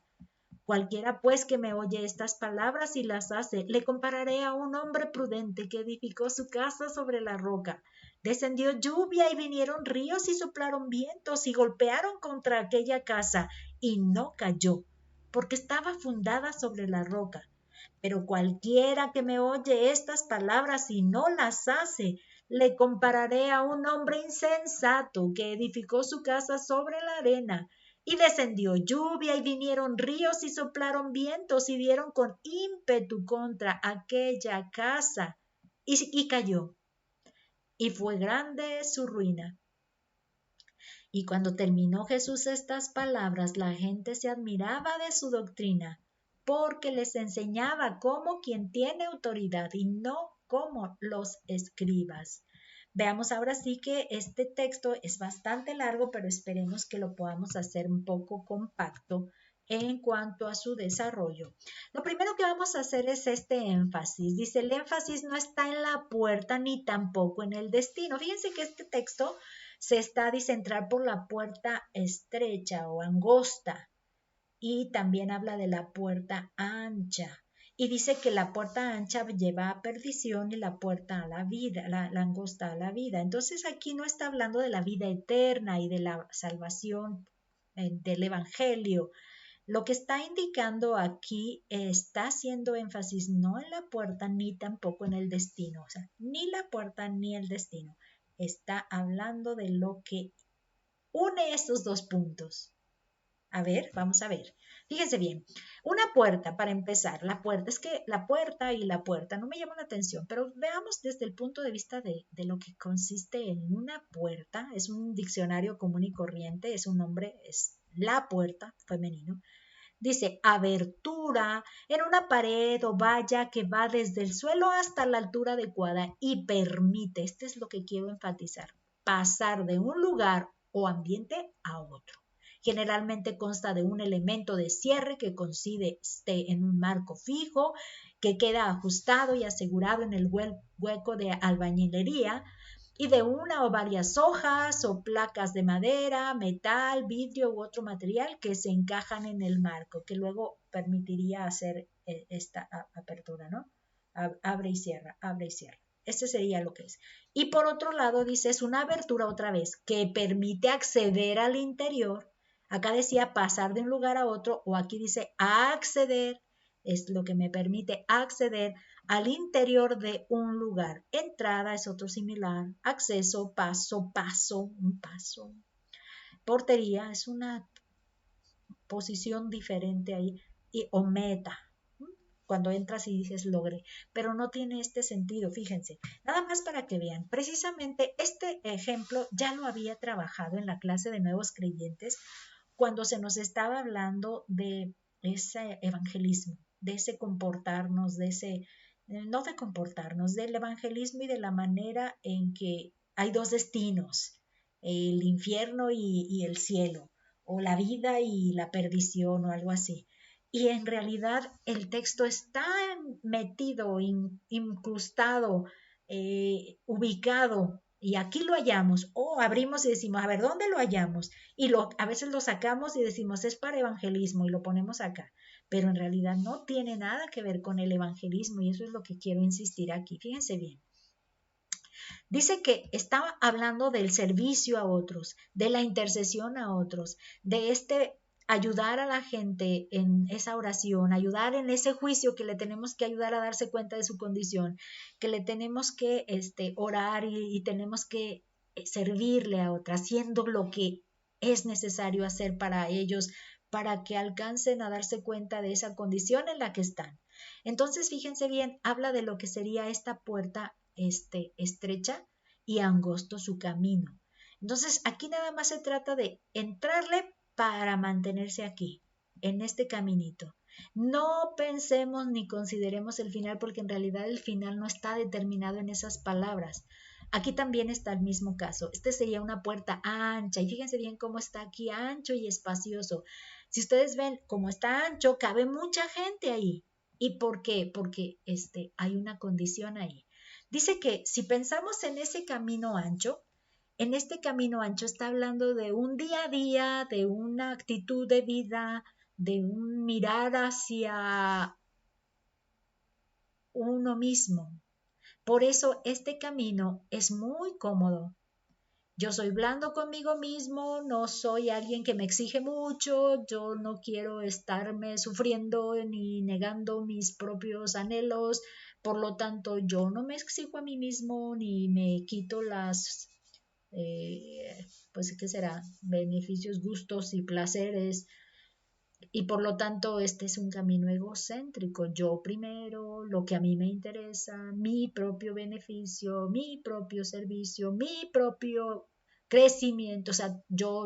Cualquiera pues que me oye estas palabras y las hace, le compararé a un hombre prudente que edificó su casa sobre la roca. Descendió lluvia y vinieron ríos y soplaron vientos y golpearon contra aquella casa y no cayó, porque estaba fundada sobre la roca. Pero cualquiera que me oye estas palabras y no las hace, le compararé a un hombre insensato que edificó su casa sobre la arena. Y descendió lluvia y vinieron ríos y soplaron vientos y dieron con ímpetu contra aquella casa y cayó. Y fue grande su ruina. Y cuando terminó Jesús estas palabras, la gente se admiraba de su doctrina, porque les enseñaba como quien tiene autoridad y no como los escribas. Veamos ahora sí que este texto es bastante largo, pero esperemos que lo podamos hacer un poco compacto en cuanto a su desarrollo. Lo primero que vamos a hacer es este énfasis. Dice, el énfasis no está en la puerta ni tampoco en el destino. Fíjense que este texto se dice entrar por la puerta estrecha o angosta y también habla de la puerta ancha. Y dice que la puerta ancha lleva a perdición y la puerta a la vida, la angosta a la vida. Entonces aquí no está hablando de la vida eterna y de la salvación del Evangelio. Lo que está indicando aquí está haciendo énfasis no en la puerta ni tampoco en el destino, o sea, ni la puerta ni el destino. Está hablando de lo que une estos dos puntos. A ver, vamos a ver. Fíjense bien, una puerta para empezar. La puerta, es que la puerta y la puerta no me llaman la atención, pero veamos desde el punto de vista de lo que consiste en una puerta. Es un diccionario común y corriente, es un nombre, es la puerta femenino. Dice abertura en una pared o valla que va desde el suelo hasta la altura adecuada y permite, esto es lo que quiero enfatizar, pasar de un lugar o ambiente a otro. Generalmente consta de un elemento de cierre que consiste en un marco fijo que queda ajustado y asegurado en el hueco de albañilería y de una o varias hojas o placas de madera, metal, vidrio u otro material que se encajan en el marco, que luego permitiría hacer esta apertura, ¿no? Abre y cierra, abre y cierra. Este sería lo que es. Y por otro lado, dice, es una abertura otra vez que permite acceder al interior. Acá decía pasar de un lugar a otro, o aquí dice acceder, es lo que me permite acceder al interior de un lugar. Entrada es otro similar, acceso, paso, un paso. Portería es una posición diferente ahí, o meta, cuando entras y dices logré, pero no tiene este sentido, fíjense, nada más para que vean, precisamente este ejemplo ya lo había trabajado en la clase de nuevos creyentes cuando se nos estaba hablando de ese evangelismo, de ese comportarnos, de ese, no de comportarnos, del evangelismo y de la manera en que hay dos destinos, el infierno y el cielo, o la vida y la perdición o algo así. Y en realidad el texto está metido, incrustado, ubicado, y aquí lo hallamos, o abrimos y decimos, a ver, ¿dónde lo hallamos? Y a veces lo sacamos y decimos, es para evangelismo y lo ponemos acá, pero en realidad no tiene nada que ver con el evangelismo y eso es lo que quiero insistir aquí. Fíjense bien. Dice que estaba hablando del servicio a otros, de la intercesión a otros, de ayudar a la gente en esa oración, ayudar en ese juicio que le tenemos que ayudar a darse cuenta de su condición, que le tenemos que orar y tenemos que servirle a otros, haciendo lo que es necesario hacer para ellos, para que alcancen a darse cuenta de esa condición en la que están. Entonces, fíjense bien, habla de lo que sería esta puerta estrecha y angosto su camino. Entonces, aquí nada más se trata de entrarle para mantenerse aquí, en este caminito. No pensemos ni consideremos el final porque en realidad el final no está determinado en esas palabras. Aquí también está el mismo caso. Este sería una puerta ancha y fíjense bien cómo está aquí ancho y espacioso. Si ustedes ven cómo está ancho, cabe mucha gente ahí. ¿Y por qué? Porque hay una condición ahí. Dice que si pensamos en ese camino ancho, en este camino ancho está hablando de un día a día, de una actitud de vida, de un mirar hacia uno mismo. Por eso este camino es muy cómodo. Yo soy blando conmigo mismo, no soy alguien que me exige mucho, yo no quiero estarme sufriendo ni negando mis propios anhelos, por lo tanto yo no me exijo a mí mismo ni me quito pues qué será, beneficios, gustos y placeres y por lo tanto este es un camino egocéntrico, yo primero, lo que a mí me interesa, mi propio beneficio, mi propio servicio, mi propio crecimiento, o sea, yo.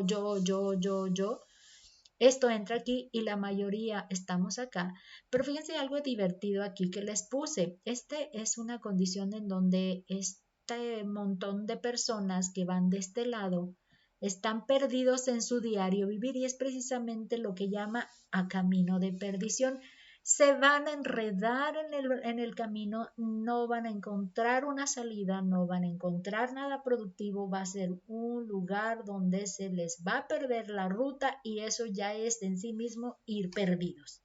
Esto entra aquí y la mayoría estamos acá. Pero fíjense algo divertido aquí que les puse. Este es una condición en donde este montón de personas que van de este lado están perdidos en su diario vivir y es precisamente lo que llama a camino de perdición. Se van a enredar en el camino, no van a encontrar una salida, no van a encontrar nada productivo, va a ser un lugar donde se les va a perder la ruta y eso ya es en sí mismo ir perdidos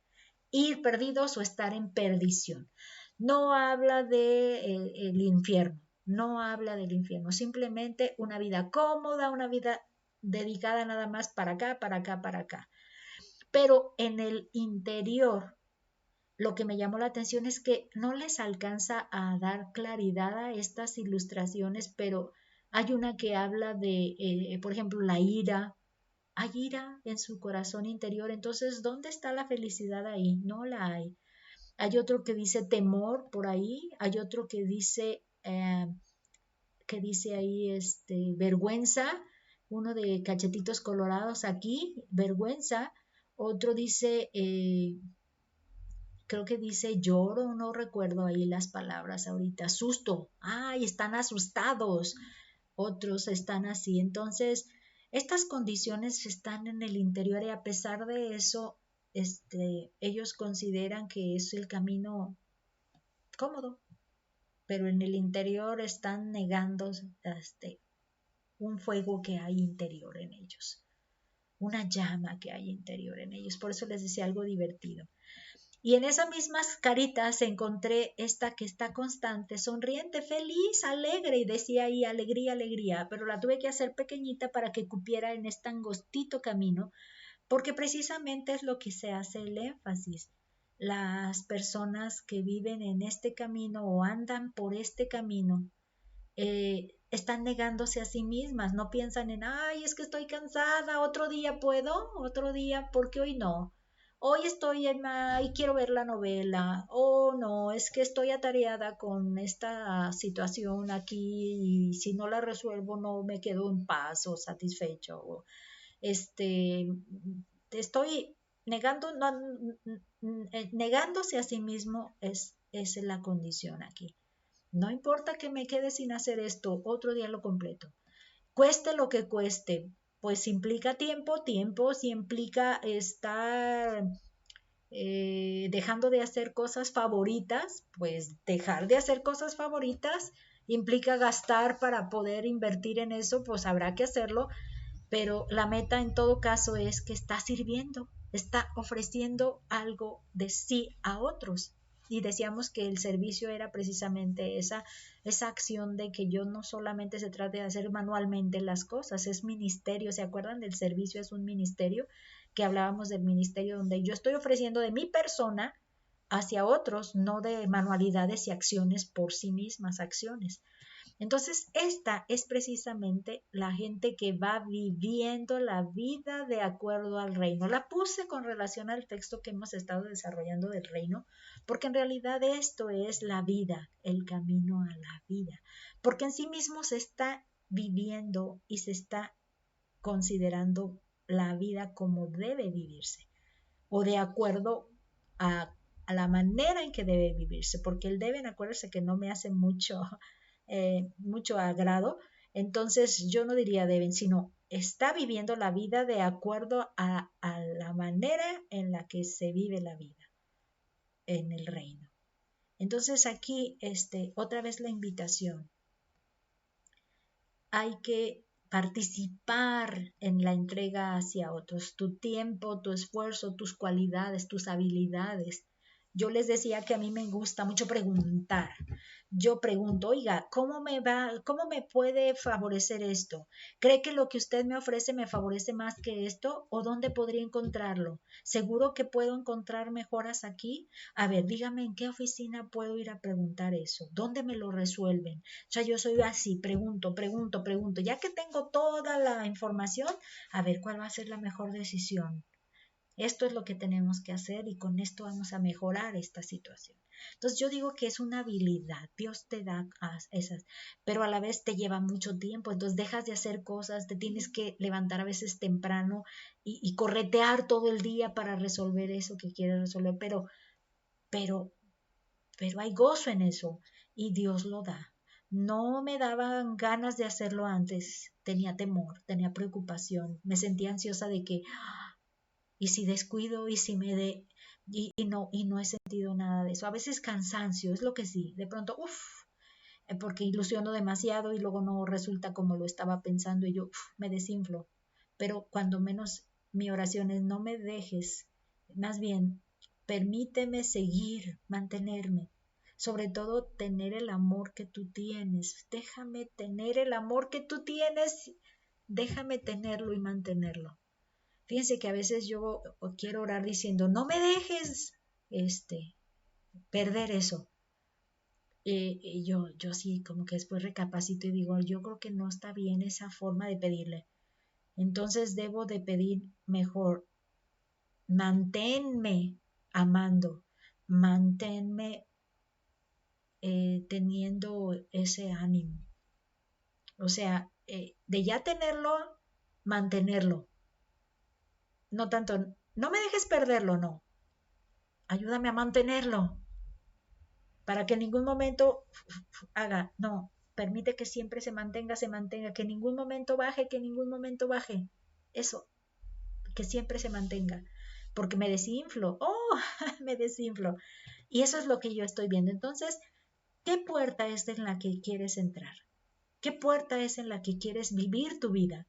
o estar en perdición. No habla del infierno, no habla del infierno, simplemente una vida cómoda, una vida dedicada nada más para acá, para acá, para acá. Pero en el interior, lo que me llamó la atención es que no les alcanza a dar claridad a estas ilustraciones, pero hay una que habla de, por ejemplo, la ira. Hay ira en su corazón interior, entonces, ¿dónde está la felicidad ahí? No la hay. Hay otro que dice temor por ahí, hay otro que dice ahí vergüenza, uno de cachetitos colorados aquí, vergüenza, Otro dice, creo que dice lloro, no recuerdo ahí las palabras ahorita, susto, ay, están asustados, otros están así. Entonces, estas condiciones están en el interior y a pesar de eso, ellos consideran que es el camino cómodo, pero en el interior están negando un fuego que hay interior en ellos, una llama que hay interior en ellos. Por eso les decía algo divertido. Y en esas mismas caritas encontré esta que está constante, sonriente, feliz, alegre, y decía ahí alegría, alegría, pero la tuve que hacer pequeñita para que cupiera en este angostito camino, porque precisamente es lo que se hace el énfasis. Las personas que viven en este camino o andan por este camino están negándose a sí mismas, no piensan en, ay, es que estoy cansada, otro día puedo, otro día, porque hoy no. Hoy estoy y quiero ver la novela, o no, es que estoy atareada con esta situación aquí y si no la resuelvo no me quedo en paz o satisfecho. O, estoy negando, no, negándose a sí mismo es la condición aquí. No importa que me quede sin hacer esto, otro día lo completo. Cueste lo que cueste, pues implica tiempo, si implica estar dejando de hacer cosas favoritas, pues dejar de hacer cosas favoritas implica gastar para poder invertir en eso, pues habrá que hacerlo, pero la meta en todo caso es que está sirviendo, está ofreciendo algo de sí a otros. Y decíamos que el servicio era precisamente esa acción de que yo no solamente se trate de hacer manualmente las cosas, es ministerio, ¿se acuerdan del servicio? Es un ministerio, que hablábamos del ministerio donde yo estoy ofreciendo de mi persona hacia otros, no de manualidades y acciones por sí mismas, acciones. Entonces, esta es precisamente la gente que va viviendo la vida de acuerdo al reino. La puse con relación al texto que hemos estado desarrollando del reino, porque en realidad esto es la vida, el camino a la vida, porque en sí mismo se está viviendo y se está considerando la vida como debe vivirse o de acuerdo a, a la manera en que debe vivirse, porque el deben, acuérdense que no me hace mucho agrado, entonces yo no diría deben, sino está viviendo la vida de acuerdo a la manera en la que se vive la vida en el reino. Entonces aquí, otra vez la invitación. Hay que participar en la entrega hacia otros, tu tiempo, tu esfuerzo, tus cualidades, tus habilidades. Yo les decía que a mí me gusta mucho preguntar. Yo pregunto, oiga, cómo me puede favorecer esto? ¿Cree que lo que usted me ofrece me favorece más que esto? ¿O dónde podría encontrarlo? ¿Seguro que puedo encontrar mejoras aquí? A ver, dígame en qué oficina puedo ir a preguntar eso. ¿Dónde me lo resuelven? O sea, yo soy así, pregunto. Ya que tengo toda la información, a ver cuál va a ser la mejor decisión. Esto es lo que tenemos que hacer y con esto vamos a mejorar esta situación. Entonces yo digo que es una habilidad, Dios te da esas, pero a la vez te lleva mucho tiempo, entonces dejas de hacer cosas, te tienes que levantar a veces temprano y corretear todo el día para resolver eso que quieres resolver, pero, pero hay gozo en eso y Dios lo da. No me daban ganas de hacerlo antes, tenía temor, tenía preocupación, me sentía ansiosa de que y si descuido y si me de y no he sentido nada de eso. A veces cansancio, es lo que sí, de pronto, porque ilusiono demasiado y luego no resulta como lo estaba pensando y yo me desinflo. Pero cuando menos mi oración es no me dejes, más bien permíteme seguir, mantenerme. Sobre todo tener el amor que tú tienes. Déjame tener el amor que tú tienes. Déjame tenerlo y mantenerlo. Fíjense que a veces yo quiero orar diciendo, no me dejes perder eso. Y yo sí, como que después recapacito y digo, yo creo que no está bien esa forma de pedirle. Entonces debo de pedir mejor, manténme amando, manténme teniendo ese ánimo. O sea, de ya tenerlo, mantenerlo. No tanto no me dejes perderlo, no. Ayúdame a mantenerlo para que en ningún momento haga, no, permite que siempre se mantenga, que en ningún momento baje, Eso, que siempre se mantenga, porque me desinflo, me desinflo. Y eso es lo que yo estoy viendo. Entonces, ¿qué puerta es en la que quieres entrar? ¿Qué puerta es en la que quieres vivir tu vida?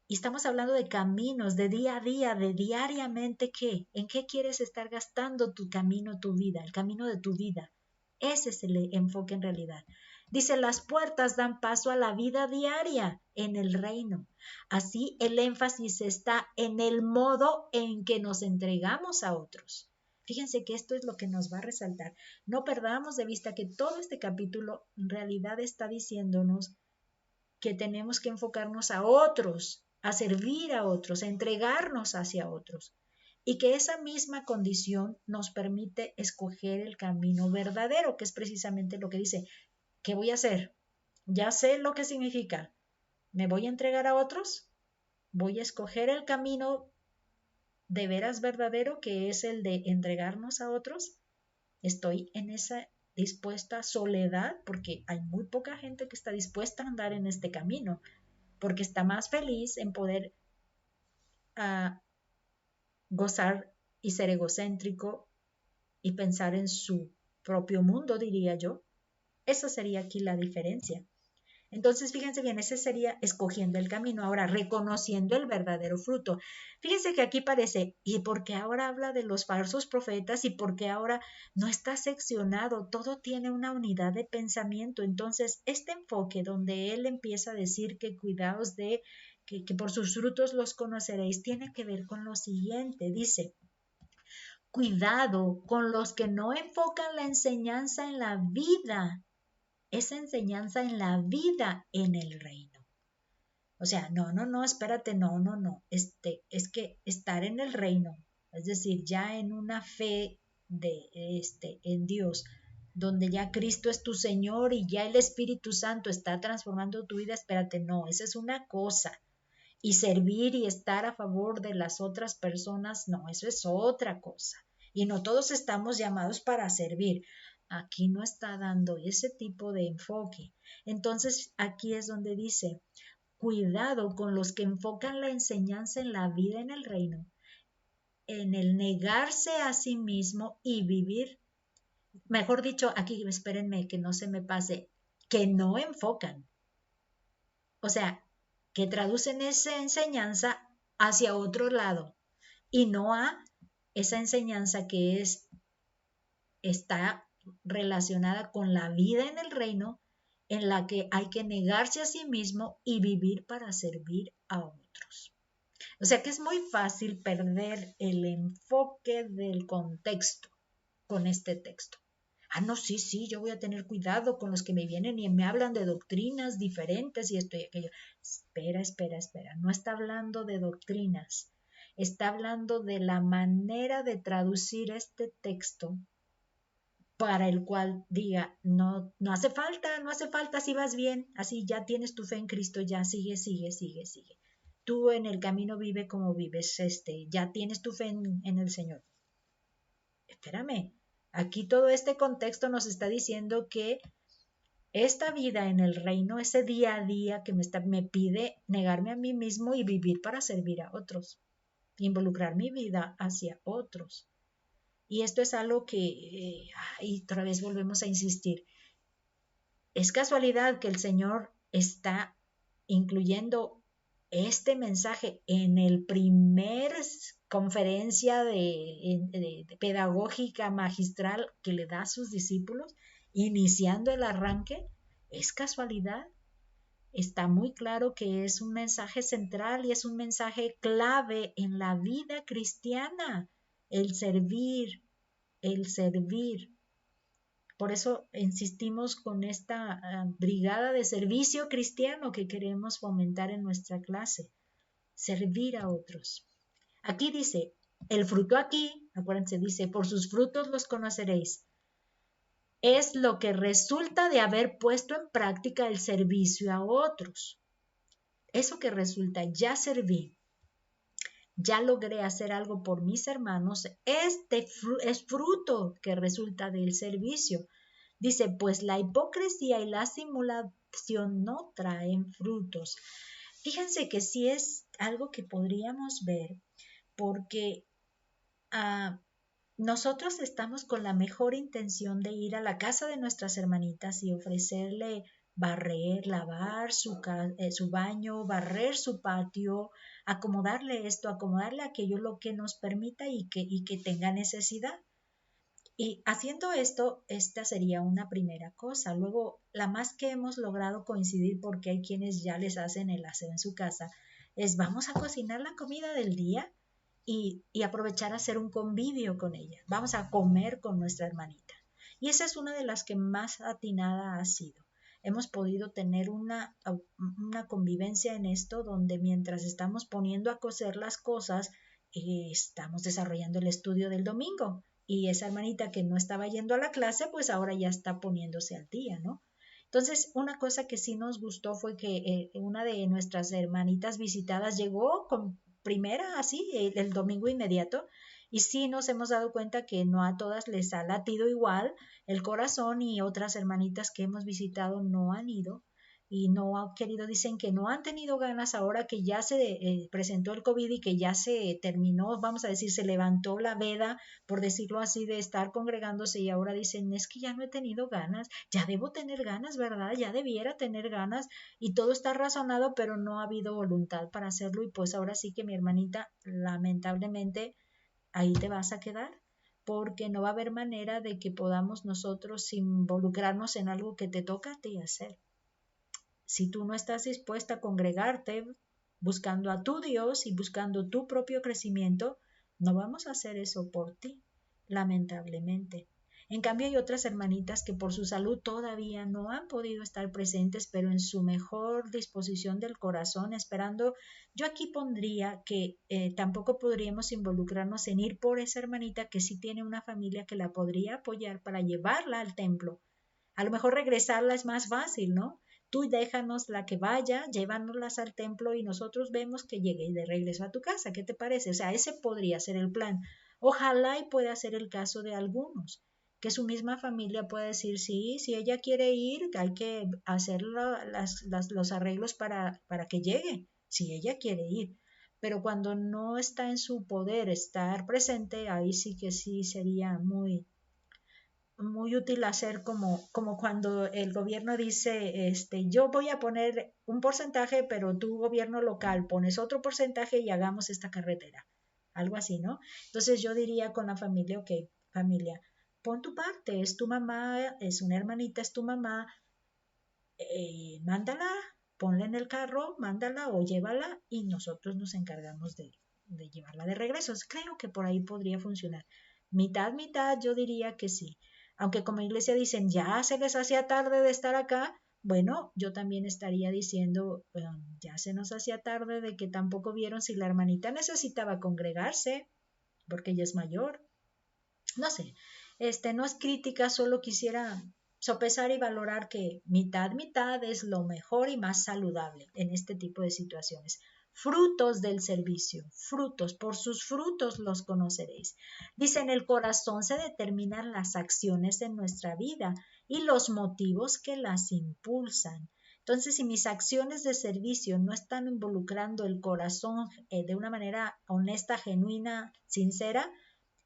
Y estamos hablando de caminos, de día a día, de diariamente, ¿qué? ¿En qué quieres estar gastando tu camino, tu vida, el camino de tu vida? Ese es el enfoque en realidad. Dice, las puertas dan paso a la vida diaria en el reino. Así el énfasis está en el modo en que nos entregamos a otros. Fíjense que esto es lo que nos va a resaltar. No perdamos de vista que todo este capítulo en realidad está diciéndonos que tenemos que enfocarnos a otros, a servir a otros, a entregarnos hacia otros. Y que esa misma condición nos permite escoger el camino verdadero, que es precisamente lo que dice, ¿qué voy a hacer? Ya sé lo que significa. ¿Me voy a entregar a otros? ¿Voy a escoger el camino de veras verdadero, que es el de entregarnos a otros? ¿Estoy en esa dispuesta soledad? Porque hay muy poca gente que está dispuesta a andar en este camino, porque está más feliz en poder gozar y ser egocéntrico y pensar en su propio mundo, diría yo. Esa sería aquí la diferencia. Entonces, fíjense bien, ese sería escogiendo el camino. Ahora, reconociendo el verdadero fruto. Fíjense que aquí parece, ¿y por qué ahora habla de los falsos profetas? ¿Y por qué ahora no está seccionado? Todo tiene una unidad de pensamiento. Entonces, este enfoque donde él empieza a decir que cuidaos de, que por sus frutos los conoceréis, tiene que ver con lo siguiente. Dice, cuidado con los que no enfocan la enseñanza en la vida, esa enseñanza en la vida en el reino. O sea, no, espérate, no. Es que estar en el reino, es decir, ya en una fe en Dios, donde ya Cristo es tu Señor y ya el Espíritu Santo está transformando tu vida, espérate, no, esa es una cosa. Y servir y estar a favor de las otras personas, no, eso es otra cosa. Y no todos estamos llamados para servir. Aquí no está dando ese tipo de enfoque. Entonces, aquí es donde dice, cuidado con los que enfocan la enseñanza en la vida en el reino, en el negarse a sí mismo y vivir, mejor dicho, aquí espérenme que no se me pase, que no enfocan. O sea, que traducen esa enseñanza hacia otro lado y no a esa enseñanza que está relacionada con la vida en el reino, en la que hay que negarse a sí mismo y vivir para servir a otros. O sea que es muy fácil perder el enfoque del contexto con este texto. No, sí, yo voy a tener cuidado con los que me vienen y me hablan de doctrinas diferentes y esto y aquello. Espera, no está hablando de doctrinas, está hablando de la manera de traducir este texto para el cual diga, no hace falta, si vas bien, así ya tienes tu fe en Cristo, ya sigue. Tú en el camino vive como vives, ya tienes tu fe en el Señor. Espérame, aquí todo este contexto nos está diciendo que esta vida en el reino, ese día a día que me pide negarme a mí mismo y vivir para servir a otros, involucrar mi vida hacia otros. Y esto es algo que, y otra vez volvemos a insistir, es casualidad que el Señor está incluyendo este mensaje en el primer conferencia de pedagógica magistral que le da a sus discípulos, iniciando el arranque. ¿Es casualidad? Está muy claro que es un mensaje central y es un mensaje clave en la vida cristiana, el servir. Por eso insistimos con esta brigada de servicio cristiano que queremos fomentar en nuestra clase, servir a otros. Aquí dice, el fruto aquí, acuérdense, dice, por sus frutos los conoceréis. Es lo que resulta de haber puesto en práctica el servicio a otros. Eso que resulta, ya serví, ya logré hacer algo por mis hermanos, es fruto que resulta del servicio. Dice, pues la hipocresía y la simulación no traen frutos. Fíjense que sí es algo que podríamos ver porque ah, nosotros estamos con la mejor intención de ir a la casa de nuestras hermanitas y ofrecerle barrer, lavar su baño, barrer su patio, acomodarle esto, acomodarle aquello, lo que nos permita y que tenga necesidad. Y haciendo esto, esta sería una primera cosa. Luego, la más que hemos logrado coincidir, porque hay quienes ya les hacen el aseo en su casa, es vamos a cocinar la comida del día y aprovechar a hacer un convivio con ella. Vamos a comer con nuestra hermanita. Y esa es una de las que más atinada ha sido. Hemos podido tener una convivencia en esto donde mientras estamos poniendo a cocer las cosas, estamos desarrollando el estudio del domingo y esa hermanita que no estaba yendo a la clase, pues ahora ya está poniéndose al día, ¿no? Entonces, una cosa que sí nos gustó fue que una de nuestras hermanitas visitadas llegó con primera, así, el domingo inmediato, y sí nos hemos dado cuenta que no a todas les ha latido igual el corazón y otras hermanitas que hemos visitado no han ido y no han querido, dicen que no han tenido ganas ahora que ya se presentó el COVID y que ya se terminó, vamos a decir, se levantó la veda, por decirlo así, de estar congregándose y ahora dicen, es que ya no he tenido ganas, ya debo tener ganas, ¿verdad? Ya debiera tener ganas y todo está razonado, pero no ha habido voluntad para hacerlo y pues ahora sí que mi hermanita, lamentablemente, ahí te vas a quedar porque no va a haber manera de que podamos nosotros involucrarnos en algo que te toca a ti hacer. Si tú no estás dispuesta a congregarte buscando a tu Dios y buscando tu propio crecimiento, no vamos a hacer eso por ti, lamentablemente. En cambio, hay otras hermanitas que por su salud todavía no han podido estar presentes, pero en su mejor disposición del corazón, esperando. Yo aquí pondría que tampoco podríamos involucrarnos en ir por esa hermanita que sí tiene una familia que la podría apoyar para llevarla al templo. A lo mejor regresarla es más fácil, ¿no? Tú déjanos la que vaya, llévanoslas al templo y nosotros vemos que llegue de regreso a tu casa. ¿Qué te parece? O sea, ese podría ser el plan. Ojalá y pueda ser el caso de algunos, que su misma familia pueda decir, sí, si ella quiere ir, hay que hacer los arreglos para que llegue, si ella quiere ir. Pero cuando no está en su poder estar presente, ahí sí que sí sería muy útil hacer como cuando el gobierno dice, yo voy a poner un porcentaje, pero tu gobierno local pones otro porcentaje y hagamos esta carretera. Algo así, ¿no? Entonces yo diría con la familia, ok, familia, pon tu parte, es tu mamá, es una hermanita, es tu mamá, mándala, ponla en el carro, mándala o llévala y nosotros nos encargamos de llevarla de regreso. Creo que por ahí podría funcionar. Mitad, mitad, yo diría que sí. Aunque como iglesia dicen, ya se les hacía tarde de estar acá, bueno, yo también estaría diciendo, ya se nos hacía tarde de que tampoco vieron si la hermanita necesitaba congregarse, porque ella es mayor. No sé, no es crítica, solo quisiera sopesar y valorar que mitad, mitad es lo mejor y más saludable en este tipo de situaciones. Frutos del servicio, frutos, por sus frutos los conoceréis. Dice, en el corazón se determinan las acciones en nuestra vida y los motivos que las impulsan. Entonces, si mis acciones de servicio no están involucrando el corazón de una manera honesta, genuina, sincera,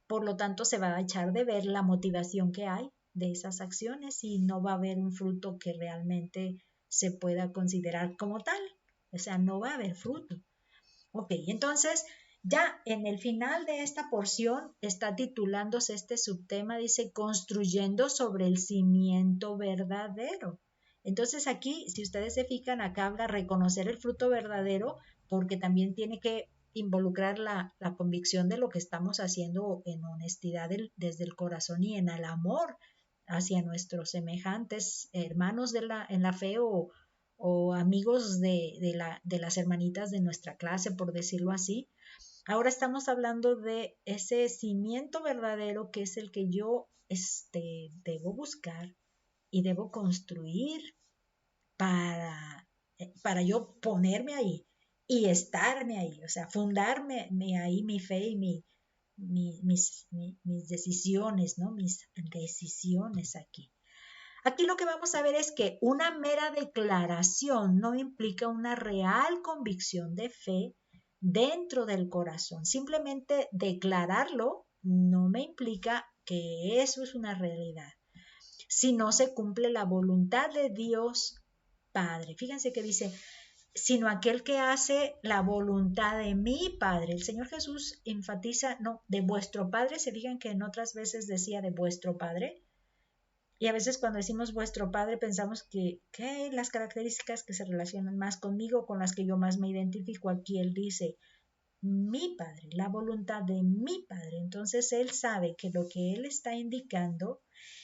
por lo tanto, se va a echar de ver la motivación que hay de esas acciones y no va a haber un fruto que realmente se pueda considerar como tal. O sea, no va a haber fruto. Ok, entonces ya en el final de esta porción está titulándose este subtema, dice, construyendo sobre el cimiento verdadero. Entonces aquí, si ustedes se fijan, acá habla reconocer el fruto verdadero porque también tiene que involucrar la convicción de lo que estamos haciendo en honestidad desde el corazón y en el amor hacia nuestros semejantes hermanos en la fe o amigos de las hermanitas de nuestra clase, por decirlo así. Ahora estamos hablando de ese cimiento verdadero que es el que yo debo buscar y debo construir para yo ponerme ahí. y estarme ahí, o sea, fundarme ahí mi fe y mis decisiones, ¿no? Mis decisiones aquí. Aquí lo que vamos a ver es que una mera declaración no implica una real convicción de fe dentro del corazón. Simplemente declararlo no me implica que eso es una realidad. Si no se cumple la voluntad de Dios Padre. Fíjense que dice, sino aquel que hace la voluntad de mi Padre. El Señor Jesús enfatiza, no, de vuestro Padre. Se fijan que en otras veces decía de vuestro Padre. Y a veces cuando decimos vuestro Padre pensamos que las características que se relacionan más conmigo, con las que yo más me identifico, aquí Él dice mi Padre, la voluntad de mi Padre. Entonces Él sabe que lo que Él está indicando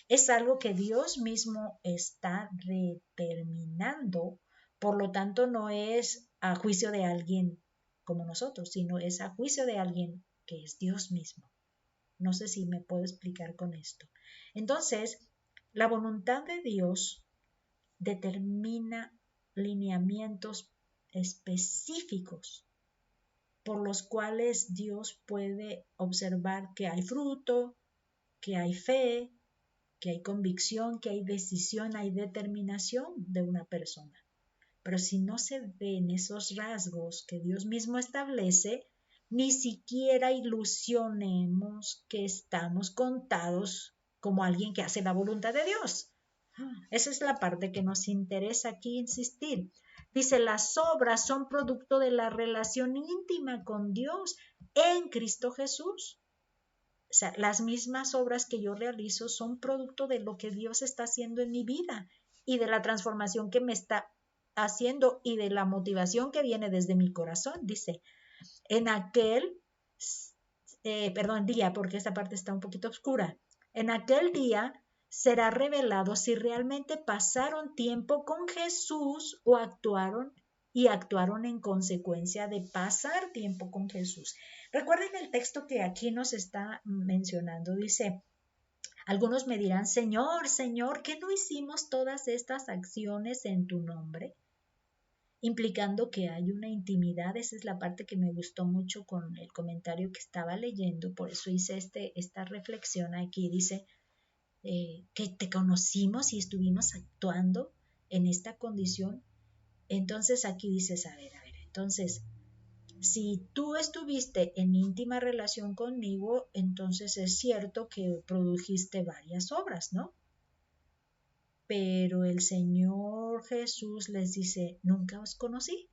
es algo que Dios mismo está determinando, por lo tanto no es a juicio de alguien como nosotros, sino es a juicio de alguien que es Dios mismo. No sé si me puedo explicar con esto. Entonces, la voluntad de Dios determina lineamientos específicos por los cuales Dios puede observar que hay fruto, que hay fe, que hay convicción, que hay decisión, hay determinación de una persona. Pero si no se ven esos rasgos que Dios mismo establece, ni siquiera ilusionemos que estamos contados como alguien que hace la voluntad de Dios. Esa es la parte que nos interesa aquí insistir. Dice, las obras son producto de la relación íntima con Dios en Cristo Jesús. O sea, las mismas obras que yo realizo son producto de lo que Dios está haciendo en mi vida y de la transformación que me está haciendo y de la motivación que viene desde mi corazón. Dice, en aquel, día, porque esta parte está un poquito oscura, en aquel día será revelado si realmente pasaron tiempo con Jesús o actuaron en consecuencia de pasar tiempo con Jesús. Recuerden el texto que aquí nos está mencionando, dice, algunos me dirán, Señor, Señor, ¿qué no hicimos todas estas acciones en tu nombre? Implicando que hay una intimidad. Esa es la parte que me gustó mucho con el comentario que estaba leyendo, por eso hice esta reflexión aquí. Dice que te conocimos y estuvimos actuando en esta condición. Entonces aquí dices, a ver, entonces, si tú estuviste en íntima relación conmigo, entonces es cierto que produjiste varias obras, ¿no? Pero el Señor Jesús les dice, nunca os conocí.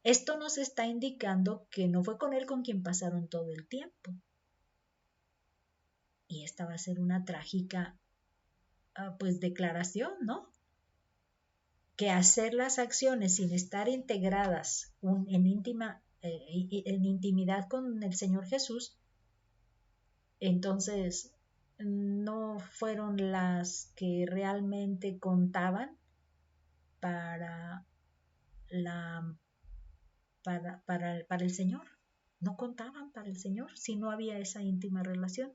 Esto nos está indicando que no fue con Él con quien pasaron todo el tiempo. Y esta va a ser una trágica, pues, declaración, ¿no? Que hacer las acciones sin estar integradas en intimidad con el Señor Jesús, entonces no fueron las que realmente contaban para el Señor. No contaban para el Señor si no había esa íntima relación.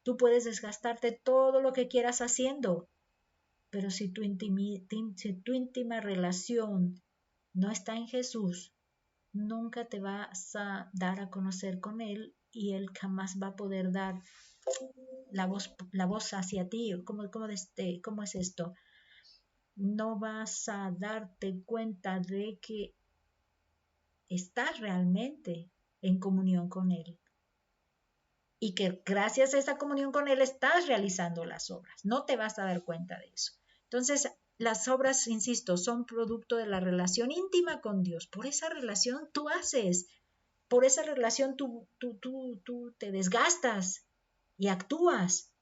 Tú puedes desgastarte todo lo que quieras haciendo, pero si tu íntima relación no está en Jesús, nunca te vas a dar a conocer con Él y Él jamás va a poder dar la voz hacia ti. ¿Cómo es esto? No vas a darte cuenta de que estás realmente en comunión con Él y que gracias a esa comunión con Él estás realizando las obras. No te vas a dar cuenta de eso. Entonces, las obras, insisto, son producto de la relación íntima con Dios. Por esa relación tú haces, por esa relación tú te desgastas y actúas.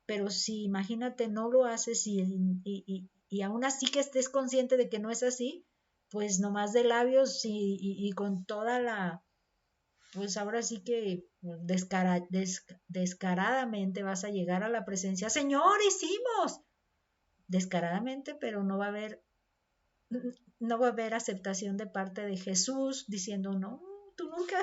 Pero si imagínate no lo haces y aún así que estés consciente de que no es así, pues nomás de labios y con toda la, pues ahora sí que descaradamente vas a llegar a la presencia, Señor, hicimos, descaradamente, pero no va a haber aceptación de parte de Jesús diciendo, no, tú nunca,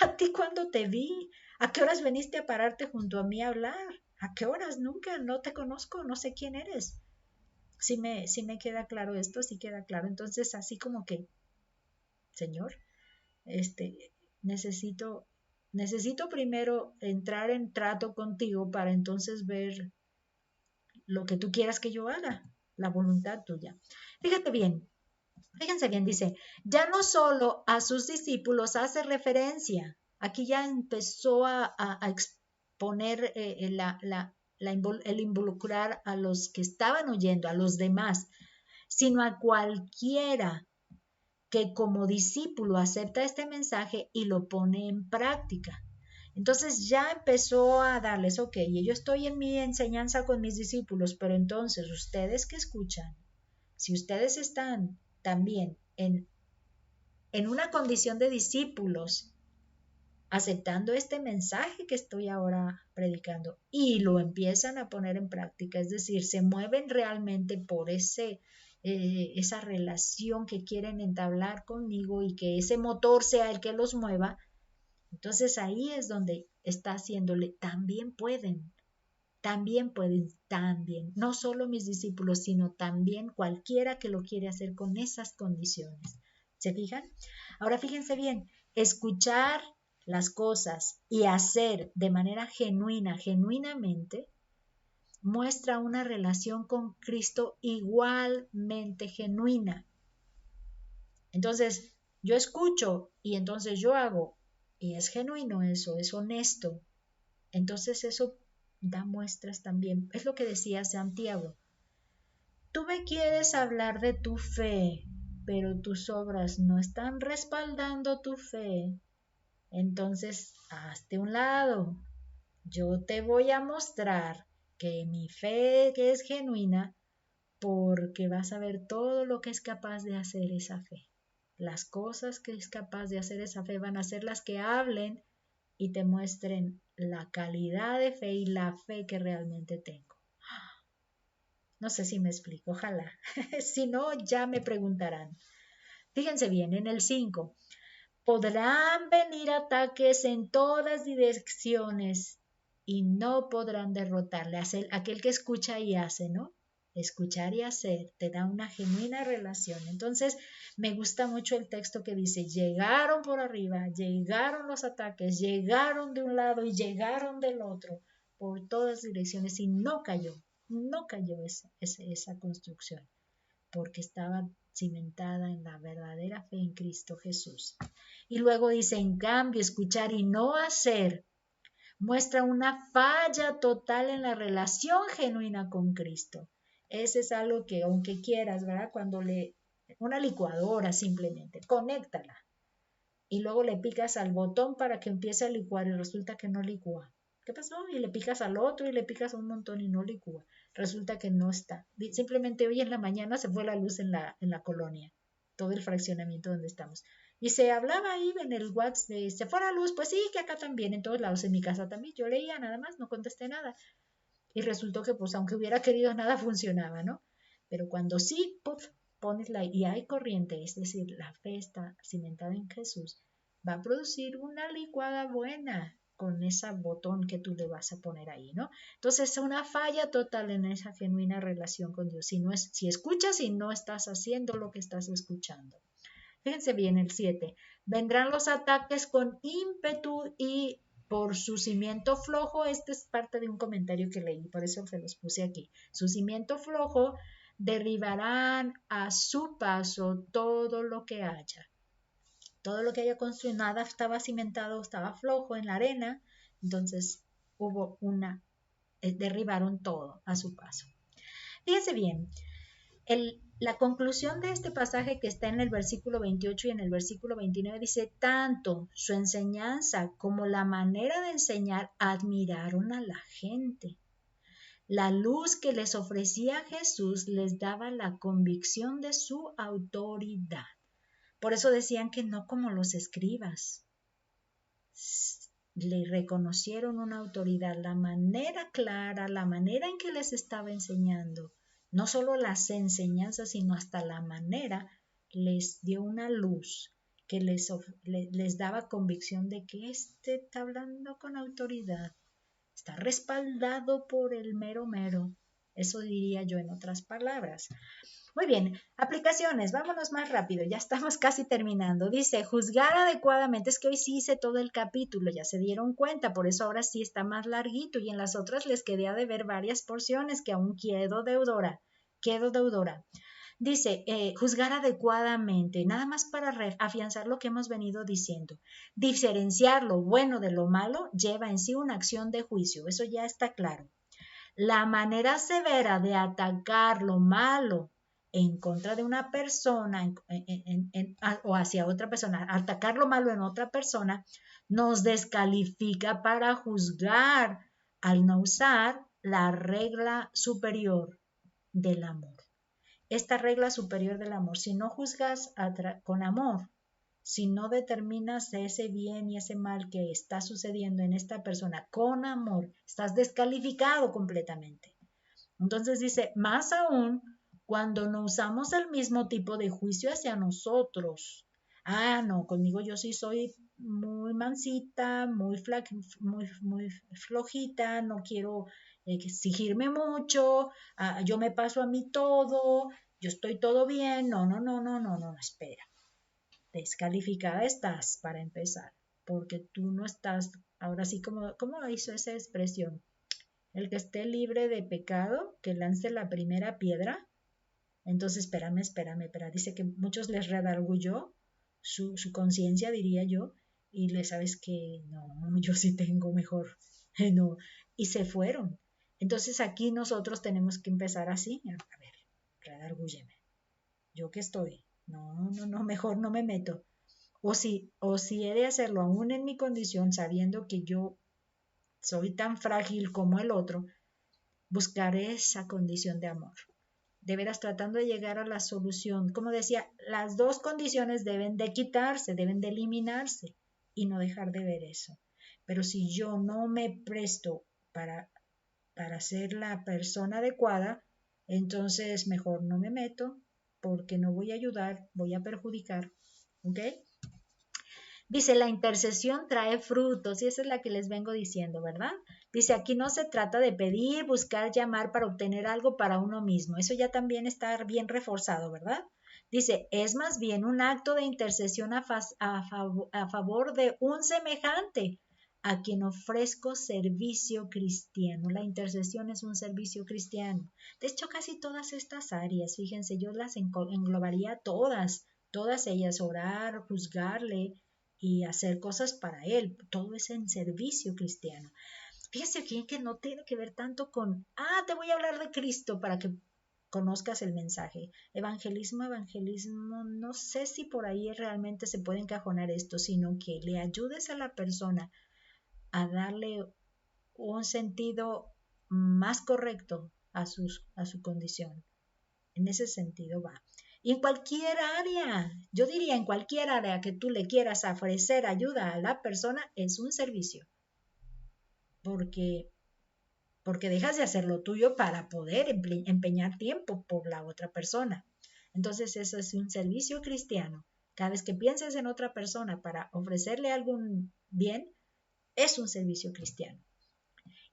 a ti cuando te vi, ¿a qué horas veniste a pararte junto a mí a hablar? ¿A qué horas? Nunca, no te conozco, no sé quién eres. Sí me queda claro esto, sí queda claro. Entonces, así como que Señor, necesito primero entrar en trato contigo para entonces ver lo que tú quieras que yo haga, la voluntad tuya. Fíjense bien, dice, ya no solo a sus discípulos hace referencia, aquí ya empezó a exponer el involucrar a los que estaban oyendo, a los demás, sino a cualquiera que como discípulo acepta este mensaje y lo pone en práctica. Entonces ya empezó a darles, ok, yo estoy en mi enseñanza con mis discípulos, pero entonces ustedes que escuchan, si ustedes están también en una condición de discípulos, aceptando este mensaje que estoy ahora predicando y lo empiezan a poner en práctica, es decir, se mueven realmente por esa relación que quieren entablar conmigo y que ese motor sea el que los mueva, entonces ahí es donde está haciéndole, también, no solo mis discípulos, sino también cualquiera que lo quiere hacer con esas condiciones. ¿Se fijan? Ahora fíjense bien, escuchar las cosas y hacer de manera genuinamente, muestra una relación con Cristo igualmente genuina. Entonces, yo escucho y entonces yo hago, y es genuino eso, es honesto. Entonces eso da muestras también. Es lo que decía Santiago. Tú me quieres hablar de tu fe, pero tus obras no están respaldando tu fe. Entonces, hazte un lado. Yo te voy a mostrar que mi fe que es genuina, porque vas a ver todo lo que es capaz de hacer esa fe. Las cosas que es capaz de hacer esa fe van a ser las que hablen y te muestren la calidad de fe y la fe que realmente tengo. No sé si me explico, ojalá. Si no, ya me preguntarán. Fíjense bien, en el 5. Podrán venir ataques en todas direcciones y no podrán derrotarle. Aquel que escucha y hace, ¿no? Escuchar y hacer te da una genuina relación. Entonces, me gusta mucho el texto que dice, llegaron por arriba, llegaron los ataques, llegaron de un lado y llegaron del otro, por todas direcciones y no cayó esa construcción, porque estaba cimentada en la verdadera fe en Cristo Jesús. Y luego dice, en cambio, escuchar y no hacer muestra una falla total en la relación genuina con Cristo. Ese es algo que, aunque quieras, ¿verdad? Una licuadora simplemente, conéctala y luego le picas al botón para que empiece a licuar y resulta que no licúa. ¿Qué pasó? Y le picas al otro y le picas un montón y no licúa. Resulta que no está. Simplemente hoy en la mañana se fue la luz en la colonia, todo el fraccionamiento donde estamos. Y se hablaba ahí en el WhatsApp de, ¿se fue la luz? Pues sí, que acá también, en todos lados, en mi casa también. Yo leía nada más, no contesté nada. Y resultó que pues aunque hubiera querido nada funcionaba, ¿no? Pero cuando sí, puff, y hay corriente, es decir, la fe está cimentada en Jesús, va a producir una licuada buena con ese botón que tú le vas a poner ahí, ¿no? Entonces es una falla total en esa genuina relación con Dios. Si escuchas y no estás haciendo lo que estás escuchando. Fíjense bien el 7. Vendrán los ataques con ímpetu y por su cimiento flojo, este es parte de un comentario que leí, por eso se los puse aquí. Su cimiento flojo derribarán a su paso todo lo que haya. Todo lo que haya construido, nada estaba cimentado, estaba flojo en la arena, entonces derribaron todo a su paso. Fíjense bien, la conclusión de este pasaje que está en el versículo 28 y en el versículo 29 dice, tanto su enseñanza como la manera de enseñar admiraron a la gente. La luz que les ofrecía Jesús les daba la convicción de su autoridad. Por eso decían que no como los escribas. Le reconocieron una autoridad, la manera clara, la manera en que les estaba enseñando. No solo las enseñanzas, sino hasta la manera les dio una luz que les daba convicción de que está hablando con autoridad, está respaldado por el mero. Eso diría yo en otras palabras. Muy bien, aplicaciones, vámonos más rápido, ya estamos casi terminando. Dice, juzgar adecuadamente, es que hoy sí hice todo el capítulo, ya se dieron cuenta, por eso ahora sí está más larguito y en las otras les quedé a deber varias porciones que aún quedo deudora. Dice, juzgar adecuadamente, nada más para afianzar lo que hemos venido diciendo. Diferenciar lo bueno de lo malo lleva en sí una acción de juicio, eso ya está claro. La manera severa de atacar lo malo en contra de una persona o hacia otra persona, atacar lo malo en otra persona, nos descalifica para juzgar al no usar la regla superior del amor. Esta regla superior del amor, si no juzgas con amor, si no determinas ese bien y ese mal que está sucediendo en esta persona con amor, estás descalificado completamente. Entonces dice, más aún cuando no usamos el mismo tipo de juicio hacia nosotros. Ah, no, conmigo yo sí soy muy mansita, muy flojita, no quiero exigirme mucho, yo me paso a mí todo, yo estoy todo bien. No, no, no, no, no, no, espera. Descalificada estás para empezar, porque tú no estás, ahora sí, ¿cómo hizo esa expresión? El que esté libre de pecado, que lance la primera piedra. Entonces, espérame. Dice que muchos les redarguyó su conciencia, diría yo, y le sabes que no, yo sí tengo mejor. No, y se fueron. Entonces aquí nosotros tenemos que empezar así. A ver, redargúyeme. ¿Yo qué estoy? No, no, no, mejor no me meto. O si he de hacerlo aún en mi condición, sabiendo que yo soy tan frágil como el otro, buscar esa condición de amor. De veras, tratando de llegar a la solución. Como decía, las dos condiciones deben de quitarse, deben de eliminarse y no dejar de ver eso. Pero si yo no me presto para ser la persona adecuada, entonces mejor no me meto porque no voy a ayudar, voy a perjudicar. ¿Ok? Dice, la intercesión trae frutos, y esa es la que les vengo diciendo, ¿verdad? Dice, aquí no se trata de pedir, buscar, llamar para obtener algo para uno mismo. Eso ya también está bien reforzado, ¿verdad? Dice, es más bien un acto de intercesión a favor de un semejante a quien ofrezco servicio cristiano. La intercesión es un servicio cristiano. De hecho, casi todas estas áreas, fíjense, yo las englobaría todas ellas, orar, juzgarle, y hacer cosas para Él. Todo es en servicio cristiano. Fíjese bien que no tiene que ver tanto con, te voy a hablar de Cristo para que conozcas el mensaje. Evangelismo, no sé si por ahí realmente se puede encajonar esto, sino que le ayudes a la persona a darle un sentido más correcto a su condición. En ese sentido va. Y en cualquier área, yo diría en cualquier área que tú le quieras ofrecer ayuda a la persona, es un servicio. Porque, porque dejas de hacer lo tuyo para poder empeñar tiempo por la otra persona. Entonces eso es un servicio cristiano. Cada vez que pienses en otra persona para ofrecerle algún bien, es un servicio cristiano.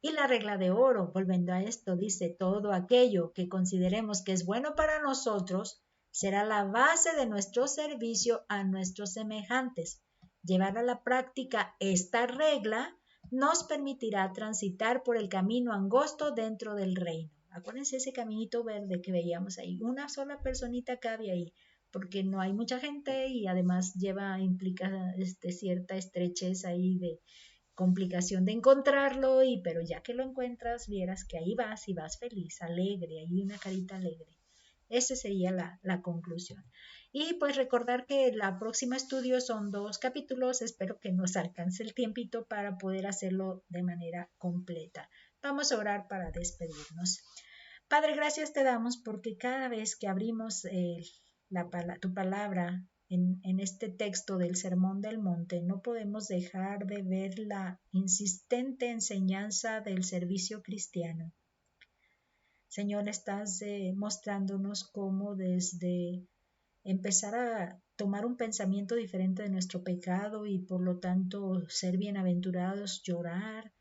Y la regla de oro, volviendo a esto, dice, todo aquello que consideremos que es bueno para nosotros será la base de nuestro servicio a nuestros semejantes. Llevar a la práctica esta regla nos permitirá transitar por el camino angosto dentro del reino. Acuérdense ese caminito verde que veíamos ahí. Una sola personita cabe ahí, porque no hay mucha gente y además implica cierta estrechez ahí de complicación de encontrarlo, pero ya que lo encuentras, vieras que ahí vas y vas feliz, alegre, ahí una carita alegre. Esa sería la conclusión. Y pues recordar que el próximo estudio son 2 capítulos, espero que nos alcance el tiempito para poder hacerlo de manera completa. Vamos a orar para despedirnos. Padre, gracias te damos porque cada vez que abrimos tu palabra en este texto del Sermón del Monte, no podemos dejar de ver la insistente enseñanza del servicio cristiano. Señor, estás mostrándonos cómo desde empezar a tomar un pensamiento diferente de nuestro pecado y por lo tanto ser bienaventurados, llorar,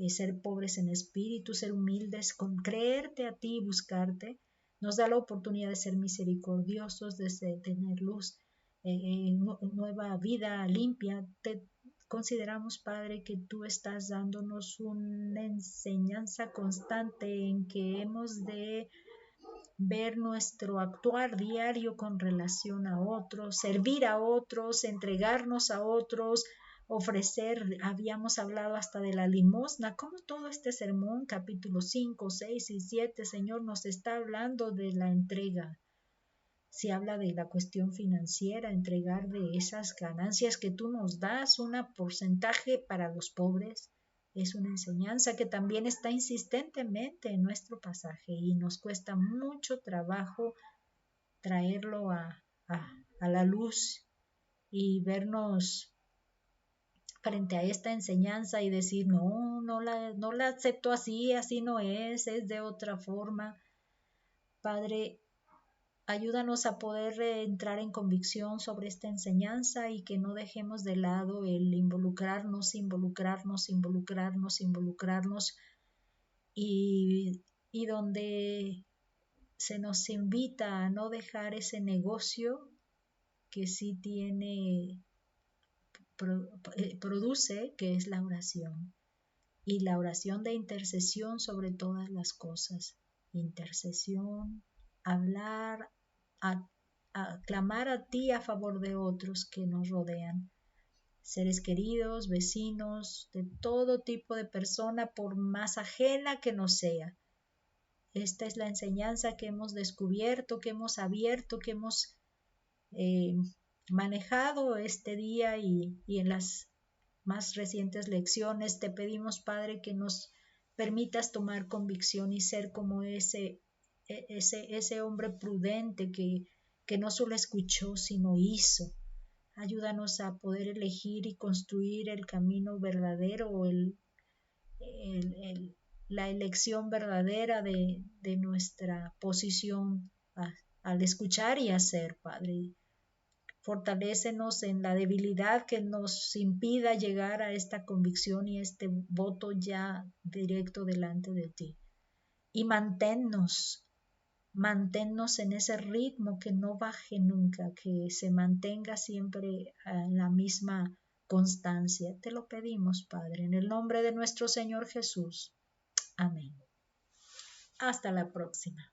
ser pobres en espíritu, ser humildes, con creerte a ti y buscarte, Nos da la oportunidad de ser misericordiosos, de tener luz, nueva vida limpia. Te consideramos, Padre, que tú estás dándonos una enseñanza constante en que hemos de ver nuestro actuar diario con relación a otros, servir a otros, entregarnos a otros, ofrecer. Habíamos hablado hasta de la limosna, como todo este sermón, capítulo 5, 6 y 7, Señor, nos está hablando de la entrega. Se habla de la cuestión financiera, entregar de esas ganancias que tú nos das, un porcentaje para los pobres. Es una enseñanza que también está insistentemente en nuestro pasaje y nos cuesta mucho trabajo traerlo a la luz y vernos frente a esta enseñanza y decir, no la acepto así, así no es de otra forma. Padre, ayúdanos a poder entrar en convicción sobre esta enseñanza y que no dejemos de lado el involucrarnos y donde se nos invita a no dejar ese negocio que sí produce, que es la oración. Y la oración de intercesión sobre todas las cosas. Intercesión, hablar, a clamar a ti a favor de otros que nos rodean, seres queridos, vecinos, de todo tipo de persona, por más ajena que nos sea. Esta es la enseñanza que hemos descubierto, que hemos abierto, que hemos manejado este día y en las más recientes lecciones. Te pedimos, Padre, que nos permitas tomar convicción y ser como ese hombre prudente que no solo escuchó, sino hizo. Ayúdanos a poder elegir y construir el camino verdadero, la elección verdadera de nuestra posición al escuchar y hacer, Padre. Fortalécenos en la debilidad que nos impida llegar a esta convicción y este voto ya directo delante de ti. Y manténnos en ese ritmo, que no baje nunca, que se mantenga siempre en la misma constancia. Te lo pedimos, Padre, en el nombre de nuestro Señor Jesús. Amén. Hasta la próxima.